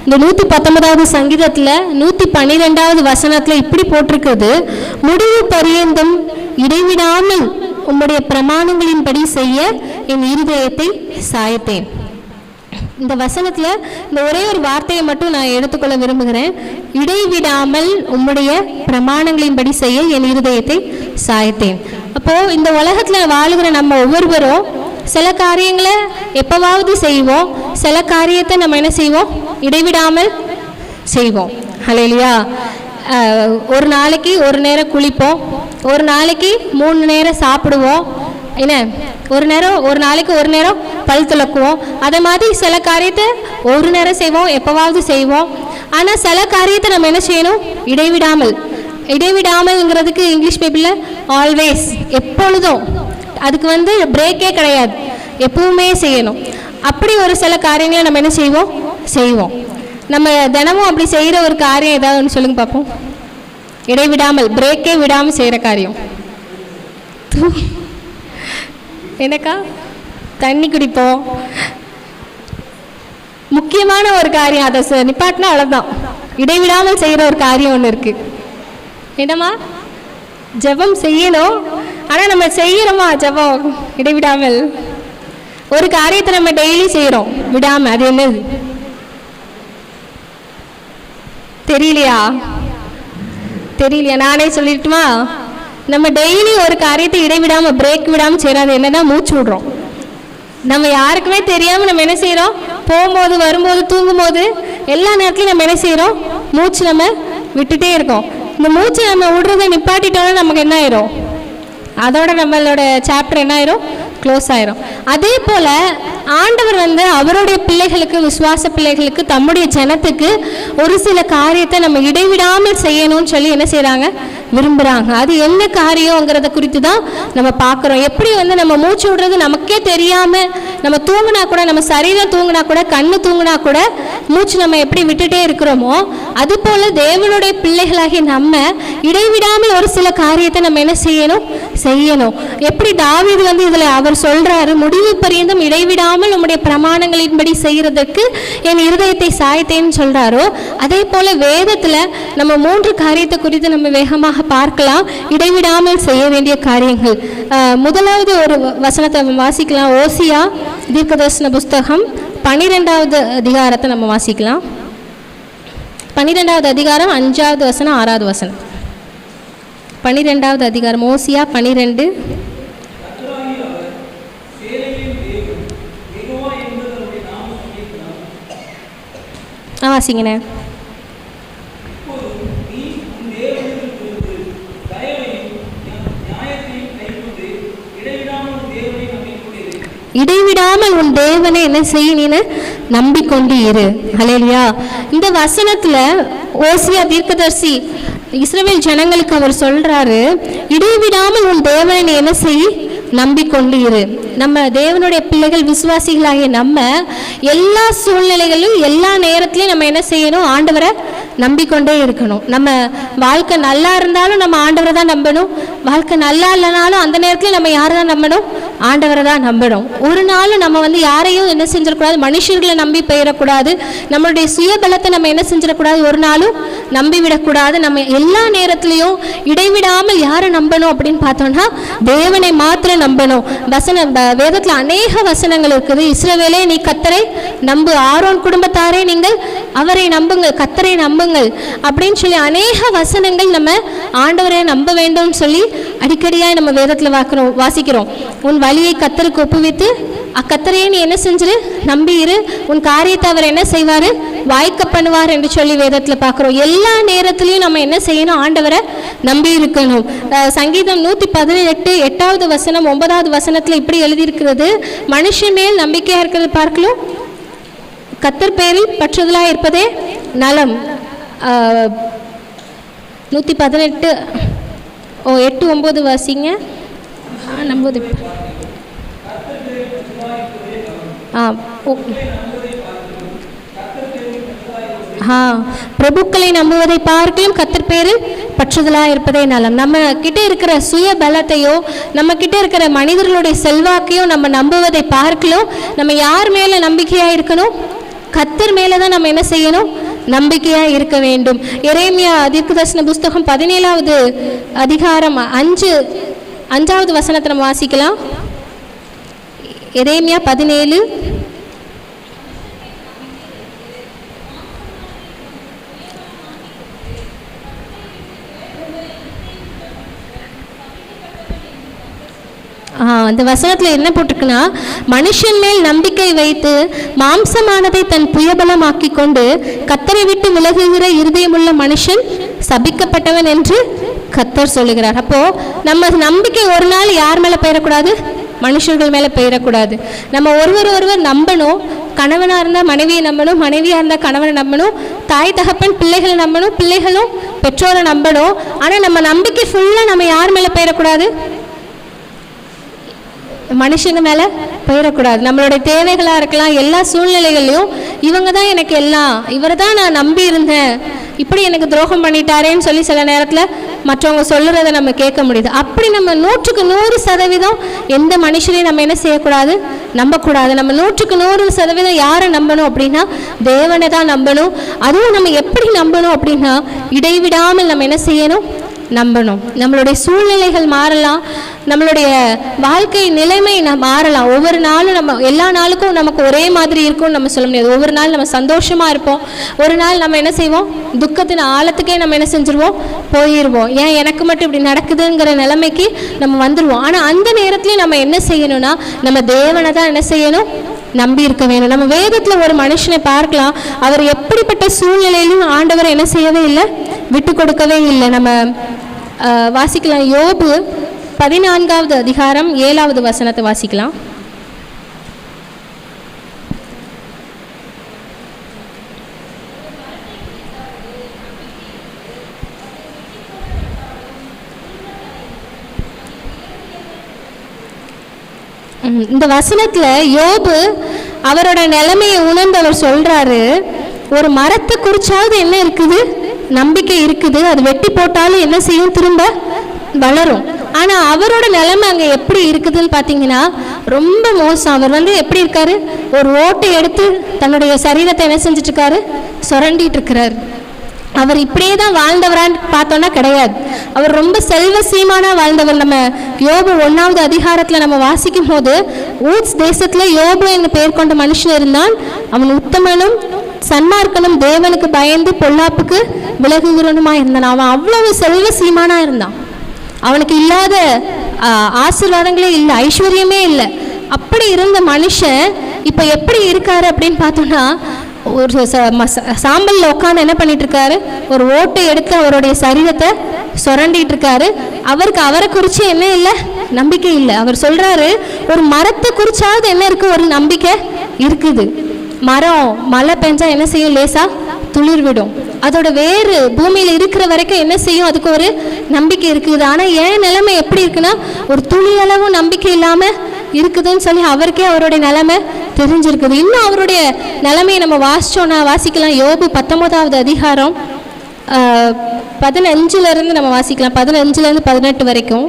இந்த 119வது சங்கீதத்தில் 112வது வசனத்தில் இப்படி போட்டிருக்குது, முடிவு பரியந்தம் இடைவிடாமல் உம்முடைய பிரமாணங்களின்படி செய்ய என் இருதயத்தை சாய்த்தேன். இந்த வசனத்தில் இந்த ஒரே ஒரு வார்த்தையை மட்டும் நான் எடுத்துக்கொள்ள விரும்புகிறேன். இடைவிடாமல் உம்முடைய பிரமாணங்களின்படி செய்ய என் இருதயத்தை சாய்த்தேன். அப்போது இந்த உலகத்தில் வாழுகிற நம்ம ஒவ்வொருவரும் சில காரியங்களை எப்போவாவது செய்வோம், சில காரியத்தை நம்ம என்ன செய்வோம், இடைவிடாமல் செய்வோம். ஹல்லேலூயா. ஒரு நாளைக்கு ஒரு நேரம் குளிப்போம், ஒரு நாளைக்கு 3 நேரம் சாப்பிடுவோம், என்ன ஒரு நாளைக்கு ஒரு நேரம் பல் துலக்குவோம். அதே மாதிரி சில காரியத்தை ஒரு நேரம் செய்வோம், எப்போவாவது செய்வோம். ஆனால் சில காரியத்தை நம்ம என்ன செய்யணும், இடைவிடாமல். இடைவிடாமல்ங்கிறதுக்கு இங்கிலீஷ் பைபிளில் ஆல்வேஸ், எப்பொழுதும், அதுக்கு பிரேக்கே கிடையாது, எப்பவுமே செய்யணும். அப்படி ஒரு சில காரியங்களை நம்ம என்ன செய்வோம். நம்ம தினமும் அப்படி செய்கிற ஒரு காரியம் ஏதாவது ஒன்று சொல்லுங்க பார்ப்போம். இடைவிடாமல், பிரேக்கே விடாமல் செய்கிற காரியம் என்னக்கா? தண்ணி குடிப்போம். முக்கியமான ஒரு காரியம், அதை நிப்பாட்டினா அவ்வளோதான். இடைவிடாமல் செய்கிற ஒரு காரியம் ஒன்று இருக்குது. என்னம்மா? ஜெபம் செய்யணும். ஆனால் நம்ம செய்கிறோமா ஜெபம் இடைவிடாமல்? ஒரு காரியத்தை நம்ம டெய்லி செய்கிறோம் விடாமல், அது என்னது தெரியலையா? நானே சொல்லிட்டுமா? நம்ம டெய்லி ஒரு காரியத்தை இடைவிடாமல், பிரேக் விடாமல் செய்கிறோம். அது என்னன்னா மூச்சு விடுறோம். நம்ம யாருக்குமே தெரியாமல் நம்ம என்ன செய்கிறோம், போகும்போது, வரும்போது, தூங்கும்போது, எல்லா நேரத்துலையும் நம்ம என்ன செய்கிறோம், மூச்சு நம்ம விட்டுட்டே இருக்கோம். இந்த மூச்சு நம்ம விடுறதை நிப்பாட்டிட்டோன்னா நமக்கு என்ன ஆயிரும், அதோட நம்மளோட சாப்டர் என்ன ஆயிரும், க்ளோஸ் ஆயிரும். அதே போல் ஆண்டவர் அவருடைய பிள்ளைகளுக்கு, விசுவாச பிள்ளைகளுக்கு, தம்முடைய ஜனத்துக்கு ஒரு சில காரியத்தை நம்ம இடைவிடாமல் செய்யணும்னு சொல்லி என்ன செய்கிறாங்க, விரும்புகிறாங்க. அது என்ன காரியங்கிறத குறித்து தான் நம்ம பார்க்குறோம். எப்படி நம்ம மூச்சு விடுறது நமக்கே தெரியாமல், நம்ம தூங்கினா கூட, நம்ம சரீரம் தூங்கினா கூட, கண்ணு தூங்கினா கூட மூச்சு நம்ம எப்படி விட்டுட்டே இருக்கிறோமோ, அதுபோல் தேவனுடைய பிள்ளைகளாகி நம்ம இடைவிடாமல் ஒரு சில காரியத்தை நம்ம என்ன செய்யணும். எப்படி தாவீது இதில் அவர் சொல்றாரு, முடிவு பரியந்தம் இடைவிடாமல் உம்முடைய பிரமாணங்களின்படி செய்யறதுக்கு என் இருதயத்தை சாய்த்தேன்னு சொல்றாரோ, அதே போல வேதத்துல நம்ம 3 காரியத்தை குறித்து நம்ம வேகமாக பார்க்கலாம், இடைவிடாமல் செய்ய வேண்டிய காரியங்கள். முதலாவது ஒரு வசனத்தை வாசிக்கலாம். ஓசியா தீர்க்கதரிசன புஸ்தகம் 12வது அதிகாரத்தை நம்ம வாசிக்கலாம். 12வது அதிகாரம் 5வது வசனம் 6வது வசனம். 12வது அதிகாரம் ஓசியா 12. வாசிங்கண்ணே. இடைவிடாமல் உன் தேவனை என்ன செய்ய நம்பிக்கொண்டு இரு. ஹல்லேலூயா. இந்த வசனத்துல ஓசியா தீர்க்கதரிசி இஸ்ரவேல் ஜனங்களுக்கு அவர் சொல்றாரு, இடைவிடாமல் உன் தேவனை என்ன செய், நம்பிக்கொண்டு இரு. நம்ம தேவனுடைய பிள்ளைகள், விசுவாசிகளாகிய நம்ம எல்லா சூழ்நிலைகளிலும், எல்லா நேரத்திலையும் நம்ம என்ன செய்யணும், ஆண்டவரை நம்பிக்கொண்டே இருக்கணும். நம்ம வாழ்க்கை நல்லா இருந்தாலும் நம்ம ஆண்டவரை தான் நம்பணும். வாழ்க்கை நல்லா இல்லைனாலும் அந்த நேரத்தில் நம்ம யாரை தான் நம்பணும், ஆண்டவரை தான் நம்பணும். ஒரு நாள் நம்ம யாரையும் என்ன செஞ்சிடக்கூடாது, மனுஷர்களை நம்பி போயிடக்கூடாது. நம்மளுடைய சுயபலத்தை நம்ம என்ன செஞ்சிடக்கூடாது, ஒரு நாளும் நம்பிவிடக்கூடாது. நம்ம எல்லா நேரத்திலையும் இடைவிடாமல் யாரை நம்பணும் அப்படின்னு பார்த்தோம்னா தேவனை மாத்திரம் நம்பணும். வேதத்தில் அநேக வசனங்கள் இருக்குது. இஸ்ரவேலே நீ கர்த்தரை நம்பு, ஆரோன் குடும்பத்தாரே நீங்கள் அவரை நம்புங்கள், கர்த்தரை நம்புங்கள் அப்படின்னு சொல்லி அநேக வசனங்கள் நம்ம ஆண்டவரை நம்ப வேண்டும் சொல்லி அடிக்கடியாக நம்ம வேதத்தில் வாசிக்கிறோம். உன் வழியை கர்த்தருக்கு ஒப்புவித்து அக்கர்த்தரையே நீ என்ன செஞ்சிரு, நம்பி இரு, உன் காரியத்தை அவர் என்ன செய்வார், வாய்க்க பண்ணுவார் என்று சொல்லி வேதத்தில் பார்க்குறோம். எல்லா நேரத்திலையும் நம்ம என்ன செய்யணும், ஆண்டவரை நம்பி இருக்கணும். சங்கீதம் 118 8வது வசனம் 9வது வசனத்தில் இப்படி எழுதியிருக்கிறது, மனுஷன் மேல் நம்பிக்கையாக இருக்கிறது பார்க்கலாம், கர்த்தர் பேரில் பற்றுதலாக இருப்பதே நலம். 118 8 9 வாசிங்க. நம்புவது பிரபுக்களை நம்புவதை பார்க்கலாம், கர்த்தர் பேரில் பற்றுதலாக இருப்பதே நலம். நம்ம கிட்ட இருக்கிற சுய பலத்தையோ, நம்ம கிட்ட இருக்கிற மனிதர்களுடைய செல்வாக்கையோ நம்ம நம்புவதை பார்க்கலாம். நம்ம யார் மேல நம்பிக்கையா இருக்கணும், கர்த்தர் மேலே தான் நம்ம என்ன செய்யணும்? நம்பிக்கையாக இருக்க வேண்டும். எரேமியா தீர்க்கதரிசன புஸ்தகம் 17வது அதிகாரம் 5வது வசனத்தை நம்ம வாசிக்கலாம். எரேமியா 17. அந்த வசனத்தில் என்ன போட்டிருக்குன்னா, மனுஷன் மேல் நம்பிக்கை வைத்து மாம்சமானதை தன் புயபலமாக்கி கொண்டு கர்த்தரை விட்டு விலகுகிற இருதயமுள்ள மனுஷன் சபிக்கப்பட்டவன் என்று கர்த்தர் சொல்லுகிறார். அப்போ நம்ம நம்பிக்கை ஒரு நாள் யார் மேலே பெயரக்கூடாது? மனுஷர்கள் மேலே பெயரக்கூடாது. நம்ம ஒருவர் நம்பணும். கணவனாக இருந்தால் மனைவியை நம்பணும், மனைவியாக இருந்தால் கணவனை நம்பணும், தாய் தகப்பன் பிள்ளைகளை நம்பணும், பிள்ளைகளும் பெற்றோரை நம்பணும். ஆனால் நம்ம நம்பிக்கை ஃபுல்லாக நம்ம யார் மேலே பெயரக்கூடாது? மனுஷங்க மேலே போயிடக்கூடாது. நம்மளுடைய தேவைகளாக இருக்கலாம், எல்லா சூழ்நிலைகளையும் இவங்க தான் எனக்கு எல்லாம், இவரை தான் நான் நம்பி இருந்தேன், இப்படி எனக்கு துரோகம் பண்ணிட்டாரேன்னு சொல்லி சில நேரத்தில் மற்றவங்க சொல்லுறதை நம்ம கேட்க முடியுது. அப்படி நம்ம 100க்கு 100% எந்த மனுஷனையும் நம்ம என்ன செய்யக்கூடாது? நம்பக்கூடாது. நம்ம 100க்கு 100% யாரை நம்பணும் அப்படின்னா தேவனை தான் நம்பணும். அதுவும் நம்ம எப்படி நம்பணும் அப்படின்னா இடைவிடாமல் நம்ம என்ன செய்யணும்? நம்பணும். நம்மளுடைய சூழ்நிலைகள் மாறலாம், நம்மளுடைய வாழ்க்கை நிலைமை மாறலாம். ஒவ்வொரு நாளும் நம்ம எல்லா நாளுக்கும் நமக்கு ஒரே மாதிரி இருக்கும்னு நம்ம சொல்ல முடியாது. ஒவ்வொரு நாள் நம்ம சந்தோஷமாக இருப்போம், ஒரு நாள் நம்ம என்ன செய்வோம்? துக்கத்தின் ஆழத்துக்கே நம்ம என்ன செஞ்சுருவோம்? போயிடுவோம். ஏன் எனக்கு மட்டும் இப்படி நடக்குதுங்கிற நிலைமைக்கு நம்ம வந்துடுவோம். ஆனால் அந்த நேரத்துலையும் நம்ம என்ன செய்யணும்னா நம்ம தேவனை தான் என்ன செய்யணும்? நம்பி இருக்க வேணும். நம்ம வேதத்தில் ஒரு மனுஷனை பார்க்கலாம், அவர் எப்படிப்பட்ட சூழ்நிலையிலும் ஆண்டவர் என்ன செய்யவே இல்லை? விட்டு கொடுக்கவே இல்லை. நம்ம வாசிக்கலாம். யோபு 14வது அதிகாரம் 7வது வசனத்தை வாசிக்கலாம். இந்த வசனத்துல யோபு அவரோட நிலைமையை உணர்ந்து அவர் சொல்றாரு, ஒரு மரத்தை குறிச்சாவது என்ன இருக்குது? நம்பிக்கை இருக்குது. அது வெட்டி போட்டாலும் என்ன செய்யும்? திரும்ப வளரும். ஆனா அவரோட நிலைமை அங்க எப்படி இருக்குதுன்னு பாத்தீங்கன்னா ரொம்ப மோசம். அவர் எப்படி இருக்காரு? ஒரு ஓட்டை எடுத்து தன்னுடைய சரீரத்தை என்ன செஞ்சுட்டு இருக்காரு? சுரண்டிட்டு இருக்கிறார். அவர் இப்படியே தான் வாழ்ந்தவரான்னு பார்த்தோன்னா கிடையாது. அவர் ரொம்ப செல்வ சீமானா வாழ்ந்தவர். நம்ம யோபு 1வது அதிகாரத்தில் நம்ம வாசிக்கும் போது ஊத்ஸ் தேசத்தில் யோபு என்று பெயர் கொண்ட மனுஷன் இருந்தான். அவன் உத்தமனும் சன்மார்க்கனும் தேவனுக்கு பயந்து பொல்லாப்புக்கு விலகுகிறனுமா இருந்தான். அவன் அவ்வளவு செல்வ சீமானா இருந்தான். அவனுக்கு இல்லாத ஆசீர்வாதங்களே இல்லை, ஐஸ்வர்யமே இல்லை. அப்படி இருந்த மனுஷன் இப்போ எப்படி இருக்காரு அப்படின்னு பார்த்தோன்னா ஒரு சாம்பலில் உட்காந்து என்ன பண்ணிட்டு இருக்காரு? ஒரு ஓட்டை எடுத்து அவருடைய சரீரத்தை சுரண்டிட்டு இருக்காரு. அவரை குறித்து என்ன இல்லை? நம்பிக்கை இல்லை. அவர் சொல்றாரு, ஒரு மரத்தை குறிச்சாவது என்ன இருக்கு? ஒரு நம்பிக்கை இருக்குது. மரம் மழை பெஞ்சா என்ன செய்யும்? லேசா துளிர் விடும். அதோட வேறு பூமியில் இருக்கிற வரைக்கும் என்ன செய்யும்? அதுக்கு ஒரு நம்பிக்கை இருக்குது. ஆனால் என் நிலைமை எப்படி இருக்குன்னா ஒரு துளி அளவும் நம்பிக்கை இல்லாமல் இருக்குதுன்னு சொல்லி அவருக்கே அவருடைய நிலைமை தெரிஞ்சிருக்குது. இன்னும் அவருடைய நிலைமையை நம்ம வாசிக்கலாம். யோபு 19வது அதிகாரம் 15லேருந்து நம்ம வாசிக்கலாம். 15லேருந்து 18 வரைக்கும்.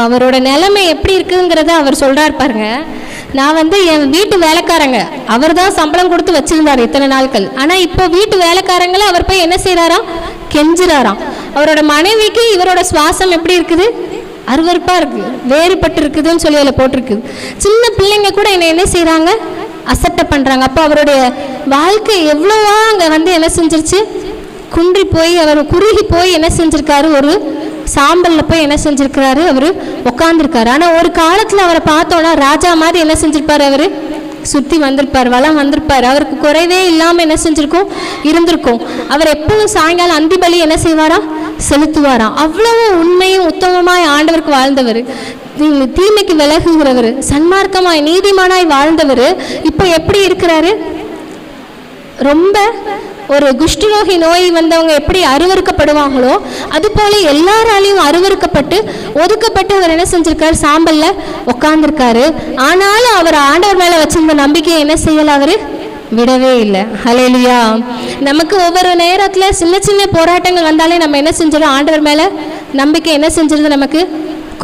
அவரோட நிலைமை எப்படி இருக்குங்கிறத அவர் சொல்றார் பாருங்க. நான் என் வீட்டு வேலைக்காரங்க, அவர் தான் சம்பளம் கொடுத்து வச்சிருந்தார் இத்தனை நாட்கள். ஆனால் இப்போ வீட்டு வேலைக்காரங்களை அவர் போய் என்ன செய்கிறாராம்? கெஞ்சுறாராம். அவரோட மனைவிக்கு இவரோட சுவாசம் எப்படி இருக்குது? அருவருப்பாக இருக்குது, வேறுபட்டு இருக்குதுன்னு சொல்லி அதில் போட்டிருக்குது. சின்ன பிள்ளைங்க கூட என்ன செய்கிறாங்க? அசட்டை பண்ணுறாங்க. அப்போ அவருடைய வாழ்க்கை எவ்வளோவா அங்கே என்ன செஞ்சிருச்சு? குன்றி போய் அவர் குறுகி போய் என்ன செஞ்சிருக்காரு? ஒரு சாம்பலில் போய் என்ன செஞ்சிருக்கிறாரு? அவர் உட்காந்துருக்காரு. ஆனால் ஒரு காலத்தில் அவரை பார்த்தோன்னா ராஜா மாதிரி என்ன செஞ்சிருப்பார்? அவர் சுற்றி வந்திருப்பார், வளம் வந்திருப்பார். அவருக்கு குறைவே இல்லாமல் என்ன செஞ்சிருக்கும்? இருந்திருக்கும். அவர் எப்பவும் சாயங்காலம் அந்திபலி என்ன செய்வாராம்? செலுத்துவாராம். அவ்வளவு உண்மையும் உத்தமமாய் ஆண்டவருக்கு வாழ்ந்தவர், தீமைக்கு விலகுகிறவர், சன்மார்க்கமாய் நீதிமானாய் வாழ்ந்தவர் இப்போ எப்படி இருக்கிறாரு? ரொம்ப ஒரு குஷ்டரோகி நோய் வந்தவங்க எப்படி அருவருக்கப்படுவாங்களோ அது போல எல்லாராலையும் அருவருக்கப்பட்டு ஒதுக்கப்பட்டு அவர் என்ன செஞ்சிருக்காரு, சாம்பல்ல உட்கார்ந்துருக்காரு. ஆனாலும் அவர் ஆண்டவர் மேல வச்சிருந்த நம்பிக்கையை என்ன செய்யல, அவரு விடவே இல்லை. ஹல்லேலூயா. நமக்கு ஒவ்வொரு நேரத்துல சின்ன சின்ன போராட்டங்கள் வந்தாலே நம்ம என்ன செஞ்சிடும், ஆண்டவர் மேல நம்பிக்கை என்ன செஞ்சிருது, நமக்கு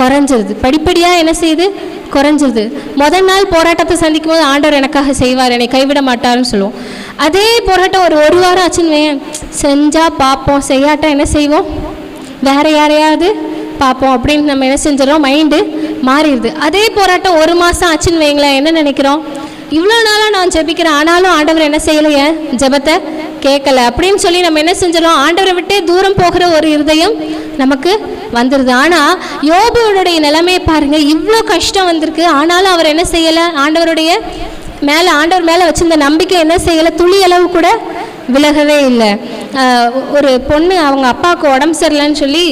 குறைஞ்சிருது. படிப்படியா என்ன செய்யுது, குறைஞ்சிருது. முதல் நாள் போராட்டத்தை சந்திக்கும் போது ஆண்டவர் எனக்காக செய்வார், என்னை கைவிட மாட்டாருன்னு சொல்லுவோம். அதே போராட்டம் ஒரு வாரம் ஆச்சுன்னு செஞ்சா பார்ப்போம், செய்யாட்டா என்ன செய்வோம், வேற யாரையாவது பார்ப்போம் அப்படின்னு நம்ம என்ன செஞ்சிடறோம், மைண்டு மாறிடுது. அதே போராட்டம் ஒரு மாதம் ஆச்சுன்னு வைங்களேன், என்ன நினைக்கிறோம், இவ்வளோ நாளாக நான் ஜெபிக்கிறேன் ஆனாலும் ஆண்டவர் என்ன செய்யலையே, ஜெபத்தை கேட்கல அப்படின்னு சொல்லி நம்ம என்ன செஞ்சிடறோம், ஆண்டவரை விட்டே தூரம் போகிற ஒரு இருதயம் நமக்கு வந்துடுது. ஆனால் யோபுடைய நிலைமையை பாருங்கள், இவ்வளோ கஷ்டம் வந்திருக்கு ஆனாலும் அவர் என்ன செய்யலை, ஆண்டவர் மேலே வச்சிருந்த நம்பிக்கை என்ன செய்யலை, துளி அளவு கூட விலகவே இல்லை. ஒரு பொண்ணு அவங்க அப்பாவுக்கு உடம்பு சரியில்லைன்னு சொல்லி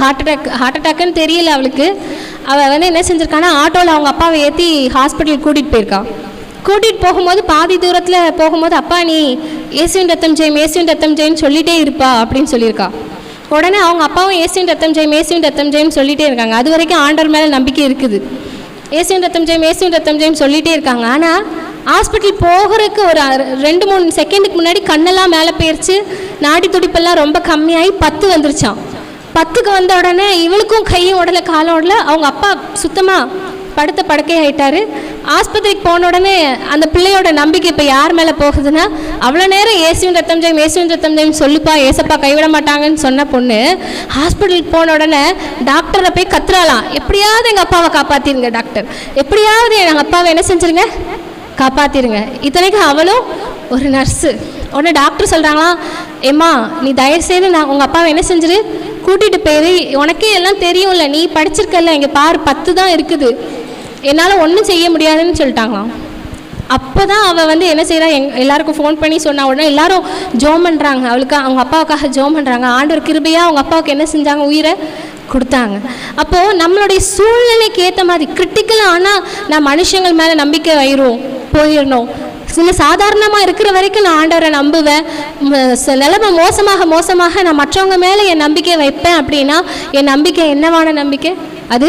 ஹார்ட் அட்டாக்குன்னு தெரியல அவளுக்கு. அவள் என்ன செஞ்சுருக்கான்னா, ஆட்டோவில் அவங்க அப்பாவை ஏற்றி ஹாஸ்பிட்டலுக்கு கூட்டிகிட்டு போயிருக்கான். கூட்டிகிட்டு போகும்போது பாதி தூரத்தில் போகும்போது, அப்பா நீ இயேசுவின் ரத்தம் ஜெயம் இயேசுவின் ரத்தம் ஜெயம்னு சொல்லிகிட்டே இருப்பா அப்படின்னு சொல்லியிருக்கா. உடனே அவங்க அப்பாவும் இயேசுவின் ரத்தம் ஜெயம் இயேசுவின் ரத்தம் ஜெயம்னு சொல்லிகிட்டே இருக்காங்க. அது வரைக்கும் ஆண்டவர் மேலே நம்பிக்கை இருக்குது. இயேசுவின் ரத்தம் ஜெயம் இயேசுவின் ரத்தம் ஜெயம்னு சொல்லிகிட்டே இருக்காங்க. ஆனால் ஹாஸ்பிட்டல் போகிறதுக்கு ஒரு 2-3 செகண்டுக்கு முன்னாடி கண்ணெல்லாம் மேலே போயிடுச்சு, நாடி துடிப்பெல்லாம் ரொம்ப கம்மியாகி 10 வந்துருச்சான். 10க்கு வந்த உடனே இவளுக்கும் கையும் உடலை காலம் உடல, அவங்க அப்பா சுத்தமாக படுத்த படுக்கை ஆகிட்டாரு. ஆஸ்பத்திரிக்கு போன உடனே அந்த பிள்ளையோட நம்பிக்கை இப்போ யார் மேலே போகுதுன்னா, அவ்வளோ நேரம் இயேசுவின் ரத்தம் ஜெயம் இயேசுவின் ரத்தம் ஜெயம் சொல்லுப்பா, ஏசப்பா கைவிட மாட்டாங்கன்னு சொன்ன பொண்ணு ஹாஸ்பிட்டலுக்கு போன உடனே டாக்டரை போய் கத்துறாலாம், எப்படியாவது எங்கள் அப்பாவை காப்பாற்றிருங்க டாக்டர், எப்படியாவது எங்கள் அப்பாவை என்ன செஞ்சுருங்க, காப்பாற்றிருங்க. இத்தனைக்கும் அவளும் ஒரு நர்ஸு. உடனே டாக்டர் சொல்கிறாங்களாம், ஏம்மா நீ தயவுசெய்து நான் உங்கள் அப்பாவை என்ன செஞ்சிரு, கூட்டிகிட்டு போய், உனக்கே எல்லாம் தெரியும்ல, நீ படிச்சிருக்கல, இங்கே பாரு 10 தான் இருக்குது, என்னால் ஒன்றும் செய்ய முடியாதுன்னு சொல்லிட்டாங்களாம். அப்போ தான் அவள் என்ன செய்கிறா, எல்லாருக்கும் ஃபோன் பண்ணி சொன்ன உடனே எல்லாரும் ஜோம் பண்ணுறாங்க, அவளுக்கு அவங்க அப்பாவுக்காக ஜோம் பண்ணுறாங்க. ஆண்டவர் கிருபையாக அவங்க அப்பாவுக்கு என்ன செஞ்சாங்க, உயிரை கொடுத்தாங்க. அப்போது நம்மளுடைய சூழ்நிலைக்கு ஏற்ற மாதிரி கிரிட்டிக்கலாக, ஆனால் நான் மனுஷங்கள் மேலே நம்பிக்கை போயிடணும். சில சாதாரணமாக இருக்கிற வரைக்கும் நான் ஆண்டவரை நம்புவேன். நிலைமை மோசமாக நான் மற்றவங்க மேலே என் நம்பிக்கை வைப்பேன் அப்படின்னா என் நம்பிக்கை என்னவான நம்பிக்கை, அது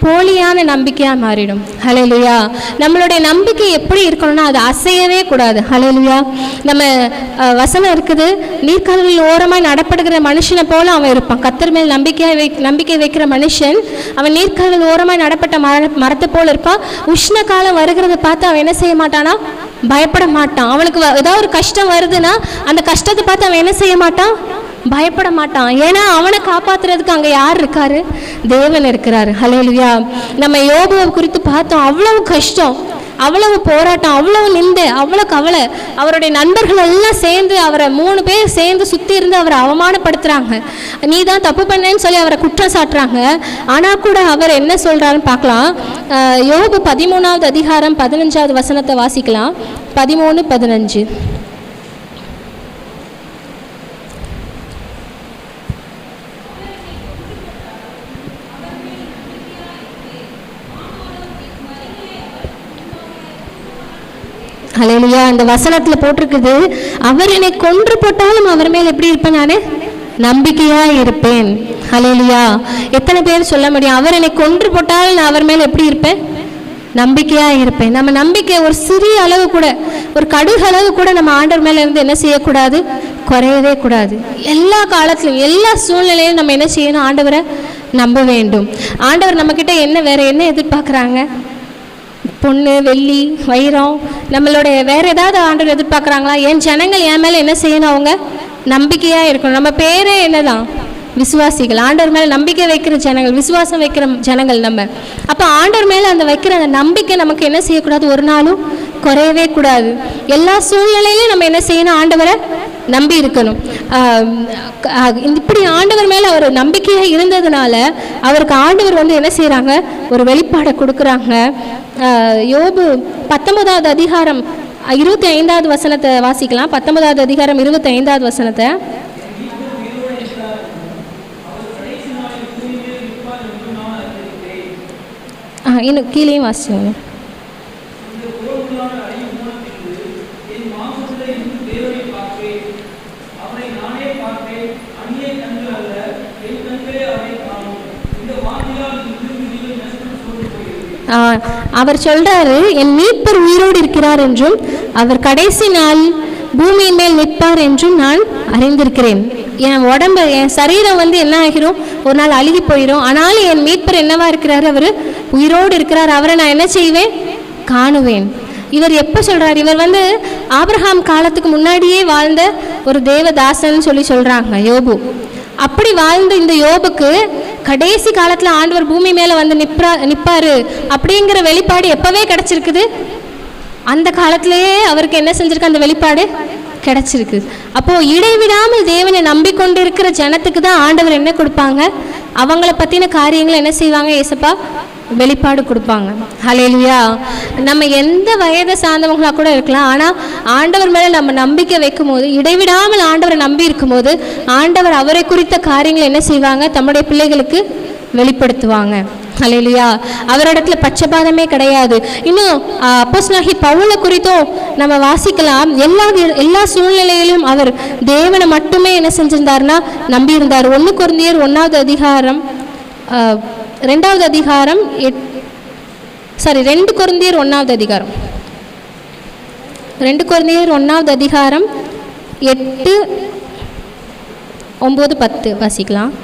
போலியான நம்பிக்கையாக மாறிடும். ஹல்லேலூயா. நம்மளுடைய நம்பிக்கை எப்படி இருக்கணும்னா அது அசையவே கூடாது. ஹல்லேலூயா. நம்ம வசனம் இருக்குது, நீர்க்கால்களில் ஓரமாக நடப்படுகிற மனுஷனை போல அவன் இருப்பான். கர்த்தர் மேல் நம்பிக்கை வைக்கிற மனுஷன் அவன் நீர்க்கால்கள் ஓரமாக நடப்பட்ட மரத்தை போல இருப்பான். உஷ்ண காலம் வருகிறத பார்த்து அவன் என்ன செய்ய மாட்டானா, பயப்பட மாட்டான். அவனுக்கு ஏதாவது ஒரு கஷ்டம் வருதுன்னா அந்த கஷ்டத்தை பார்த்து அவன் என்ன செய்ய மாட்டான், பயப்பட மாட்டான். ஏன்னா அவனை காப்பாத்துறதுக்கு அங்கே யார் இருக்காரு, தேவன் இருக்கிறாரு. ஹல்லேலூயா. நம்ம யோபுவை குறித்து பார்த்தோம், அவ்வளவு கஷ்டம், அவ்வளவு போராட்டம், அவ்வளவு நிந்தை, அவ்வளோ கவலை. அவருடைய நண்பர்கள் எல்லாம் சேர்ந்து அவரை 3 பேர் சேர்ந்து சுற்றி இருந்து அவரை அவமானப்படுத்துகிறாங்க. நீ தான் தப்பு பண்ணேன்னு சொல்லி அவரை குற்றம் சாட்டுறாங்க. ஆனால் கூட அவர் என்ன சொல்கிறாருன்னு பார்க்கலாம். யோபு 13வது அதிகாரம் 15வது வசனத்தை வாசிக்கலாம். 13-15. ஹல்லேலூயா. அந்த வசனத்தில் போட்டிருக்குது, அவர் என்னை கொன்று போட்டாலும் அவர் மேல் எப்படி இருப்பேன், நான் நம்பிக்கையாக இருப்பேன். ஹல்லேலூயா. எத்தனை பேர் சொல்ல முடியும், அவர் என்னை கொன்று போட்டாலும் நான் அவர் மேல் எப்படி இருப்பேன், நம்பிக்கையாக இருப்பேன். நம்ம நம்பிக்கை ஒரு சிறிய அளவு கூட, ஒரு கடுகு அளவு கூட நம்ம ஆண்டவர் மேலே இருந்து என்ன செய்யக்கூடாது, குறையவே கூடாது. எல்லா காலத்திலும் எல்லா சூழ்நிலையிலும் நம்ம என்ன செய்யணும், ஆண்டவரை நம்ப வேண்டும். ஆண்டவர் நம்மக்கிட்ட வேற என்ன எதிர்பார்க்குறாங்க, பொண்ணு வெள்ளி வைரம் நம்மளுடைய வேற ஏதாவது ஆண்டவர் எதிர்பார்க்குறாங்களா? என் ஜனங்கள் என் மேலே என்ன செய்யணும், அவங்க நம்பிக்கையாக இருக்கணும். நம்ம பேரே என்னதான், விசுவாசிகள். ஆண்டவர் மேலே நம்பிக்கை வைக்கிற ஜனங்கள், விசுவாசம் வைக்கிற ஜனங்கள் நம்ம. அப்போ ஆண்டவர் மேலே அந்த வைக்கிற அந்த நம்பிக்கை நமக்கு என்ன செய்யக்கூடாது, ஒரு நாளும் குறையவே கூடாது. எல்லா சூழ்நிலையிலும் நம்ம என்ன செய்யணும், ஆண்டவரை நம்பி இருக்கணும். இப்படி ஆண்டவர் மேலே அவர் நம்பிக்கையாக இருந்ததுனால அவருக்கு ஆண்டவர் என்ன செய்கிறாங்க, ஒரு வெளிப்பாடை கொடுக்குறாங்க. யோபு 19வது அதிகாரம் 25வது வசனத்தை வாசிக்கலாம். 19வது அதிகாரம் 25வது வசனத்தை. இன்னும் கீழேயும் வாசிச்சோங்க. அவர் சொல்றாரு, என் மீட்பர் உயிரோடு இருக்கிறார் என்றும் அவர் கடைசி நாள் பூமியின் மேல் நிற்பார் என்றும் நான் அறிந்திருக்கிறேன். என் உடம்பு, என் சரீரம் என்ன ஆகிரும், ஒரு நாள் அழுகி போயிடும். ஆனாலும் என் மீட்பர் என்னவா இருக்கிறாரு, அவர் உயிரோடு இருக்கிறார். அவரை நான் என்ன செய்வேன், காணுவேன். இவர் எப்போ சொல்றாரு, இவர் ஆபிரகாம் காலத்துக்கு முன்னாடியே வாழ்ந்த ஒரு தேவதாசன் சொல்றாங்க யோபு. அப்படி வாழ்ந்த இந்த யோபுக்கு கடைசி காலத்துல ஆண்டவர் பூமி மேல நிற்பாரு அப்படிங்கிற வெளிப்பாடு எப்பவே கிடைச்சிருக்குது. அந்த காலத்திலேயே அவருக்கு என்ன செஞ்சிருக்கு, அந்த வெளிப்பாடு கிடைச்சிருக்கு. அப்போ இடைவிடாமல் தேவனை நம்பிக்கொண்டிருக்கிற ஜனத்துக்கு தான் ஆண்டவர் என்ன கொடுப்பாங்க, அவங்கள பத்தின காரியங்களை என்ன செய்வாங்க, ஏசப்பா வெளிப்பாடு கொடுப்பாங்க. ஹல்லேலூயா. நம்ம எந்த வயதை சார்ந்தவங்களா கூட இருக்கலாம், ஆனால் ஆண்டவர் மேலே நம்ம நம்பிக்கை வைக்கும் போது, இடைவிடாமல் ஆண்டவரை நம்பி இருக்கும் போது, ஆண்டவர் அவரை குறித்த காரியங்களை என்ன செய்வாங்க, தம்முடைய பிள்ளைகளுக்கு வெளிப்படுத்துவாங்க. ஹல்லேலூயா. அவரிடத்துல பட்சபாதமே கிடையாது. இன்னும் அப்போஸ்தலனாகிய பவுலை குறித்தும் நம்ம வாசிக்கலாம். எல்லா சூழ்நிலையிலும் அவர் தேவனை மட்டுமே என்ன செஞ்சிருந்தார்னா நம்பியிருந்தார். 1 கொரிந்தியர் 1வது அதிகாரம் 2வது அதிகாரம் 2 கொரிந்தியர் 1வது அதிகாரம் 2 கொரிந்தியர் 1வது அதிகாரம் 8, 9, 10 வாசிக்கலாம்.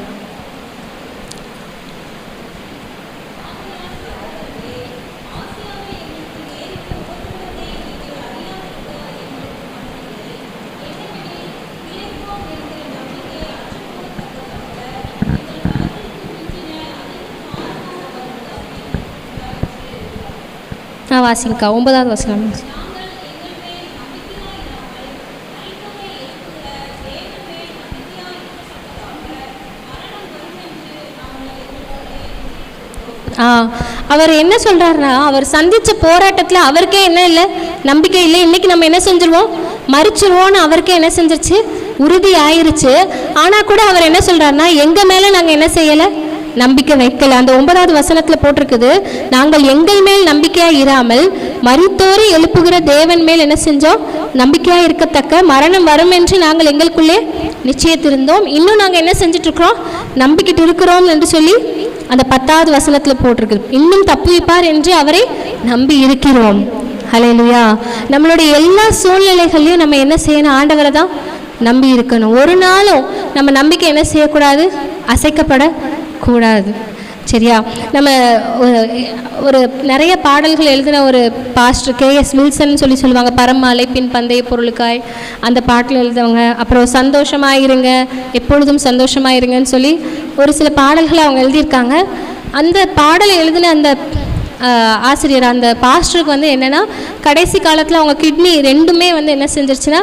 வாசிங்கக்கா 9வது வசனம். அவர் என்ன சொல்றாருன்னா, அவர் சந்திச்ச போராட்டத்துல அவருக்கே என்ன இல்லை, நம்பிக்கை இல்லை. இன்னைக்கு நம்ம என்ன செஞ்சிருவோம், மறிச்சிருவோம்னு அவருக்கே என்ன செஞ்சிருச்சு, உறுதி ஆயிருச்சு. ஆனா கூட அவர் என்ன சொல்றாருன்னா, எங்க மேல நாங்க என்ன செய்யல, நம்பிக்கை வைக்கல. அந்த 9வது வசனத்துல போட்டிருக்குது, நாங்கள் எங்கள் மேல் நம்பிக்கையா இராமல் மரித்தோரை எழுப்புகிற தேவன் மேல் என்ன செஞ்சோம், நம்பிக்கையா இருக்கத்தக்க மரணம் வரும் என்று நாங்கள் எங்களுக்குள்ளே நிச்சயத்திருந்தோம். இன்னும் நாங்கள் என்ன செஞ்சுட்டு இருக்கிறோம், நம்பிக்கிட்டு இருக்கிறோம் என்று சொல்லி அந்த 10வது வசனத்துல போட்டிருக்கு. இன்னும் தப்புவிப்பார் என்று அவரை நம்பி இருக்கிறோம். ஹல்லேலூயா. நம்மளுடைய எல்லா சூழ்நிலைகளையும் நம்ம என்ன செய்யணும், ஆண்டவரை தான் நம்பி இருக்கணும். ஒரு நாளும் நம்ம நம்பிக்கை என்ன செய்யக்கூடாது, அசைக்கப்படக்கூடாது. சரியா? நம்ம ஒரு நிறைய பாடல்கள் எழுதின ஒரு பாஸ்டர் KS வில்சன் சொல்லுவாங்க, பரமாலை பின் பந்தய பொருளுக்காய், அந்த பாட்டில் எழுதுவங்க. அப்புறம் சந்தோஷமாயிருங்க, எப்பொழுதும் சந்தோஷமாயிருங்கன்னு சொல்லி ஒரு சில பாடல்களை அவங்க எழுதியிருக்காங்க. அந்த பாடலை எழுதின அந்த ஆசிரியர், அந்த பாஸ்டருக்கு என்னென்னா, கடைசி காலத்தில் அவங்க கிட்னி ரெண்டுமே என்ன செஞ்சிருச்சுன்னா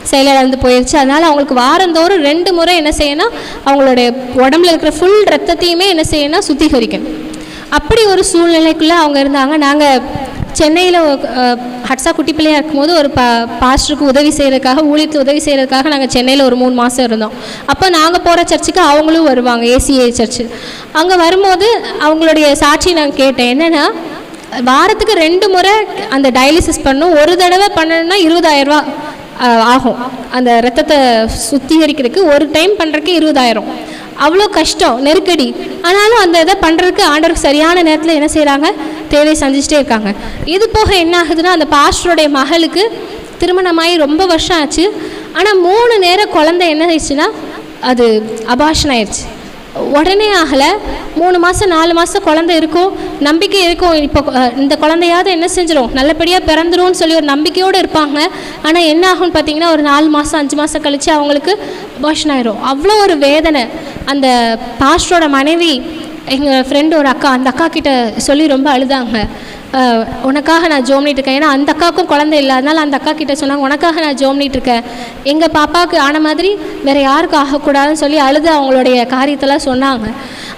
செயலிழந்து போயிடுச்சு. அதனால் அவங்களுக்கு வாரந்தோறும் 2 முறை என்ன செய்யணும், அவங்களுடைய உடம்புல இருக்கிற ஃபுல் ரத்தத்தையுமே என்ன செய்யணும், சுத்திகரிக்கணும். அப்படி ஒரு சூழ்நிலைக்குள்ளே அவங்க இருந்தாங்க. நாங்கள் சென்னையில் ஹட்ஸா குட்டி பிள்ளையாக இருக்கும்போது ஒரு பாஸ்டருக்கு உதவி செய்கிறதுக்காக, ஊழியத்துக்கு உதவி செய்கிறதுக்காக நாங்கள் சென்னையில் ஒரு 3 மாதம் இருந்தோம். அப்போ நாங்கள் போகிற சர்ச்சுக்கு அவங்களும் வருவாங்க, ACA சர்ச்சு. அங்கே வரும்போது அவங்களுடைய சாட்சி நான் கேட்டேன். என்னென்னா, வாரத்துக்கு 2 முறை அந்த டயாலிசிஸ் பண்ணணும். ஒரு தடவை பண்ணணும்னா 20,000 ரூபா ஆகும். அந்த ரத்தத்தை சுத்திகரிக்கிறதுக்கு ஒரு டைம் பண்ணுறதுக்கு 20,000. அவ்வளோ கஷ்டம், நெருக்கடி. ஆனாலும் அந்த இதை பண்ணுறதுக்கு ஆண்டவருக்கு சரியான நேரத்தில் என்ன செய்கிறாங்க, தேவையை சந்திச்சுட்டே இருக்காங்க. இது போக என்ன ஆகுதுன்னா, அந்த பாஸ்டருடைய மகளுக்கு திருமணமாகி ரொம்ப வருஷம் ஆச்சு. ஆனால் 3 நேரம் குழந்தை என்ன ஆயிடுச்சுன்னா, அது அபார்ஷன் ஆயிடுச்சு. உடனே ஆகலை, 3 மாதம் 4 மாதம் குழந்தை இருக்கும், நம்பிக்கை இருக்கும், இப்போ இந்த குழந்தையாவது என்ன செஞ்சிடும், நல்லபடியாக பிறந்துரும்னு சொல்லி ஒரு நம்பிக்கையோடு இருப்பாங்க. ஆனால் என்ன ஆகும்னு பார்த்தீங்கன்னா, ஒரு 4 மாதம் 5 மாதம் கழித்து அவங்களுக்கு அபார்ஷன் ஆயிரும். அவ்வளோ ஒரு வேதனை. அந்த பாஸ்டரோட மனைவி, எங்கள் ஃப்ரெண்டு ஒரு அக்கா, அந்த அக்கா கிட்ட சொல்லி ரொம்ப அழுதாங்க. உனக்காக நான் ஜோம் பண்ணிட்டுருக்கேன். ஏன்னா அந்த அக்காவுக்கும் குழந்தை இல்லை. அதனால் அந்த அக்கா கிட்ட சொன்னாங்க, உனக்காக நான் ஜோம் பண்ணிட்டுருக்கேன், எங்கள் பாப்பாவுக்கு ஆன மாதிரி வேறு யாருக்கும் ஆகக்கூடாதுன்னு சொல்லி அழுது அவங்களுடைய காரியத்தெல்லாம் சொன்னாங்க.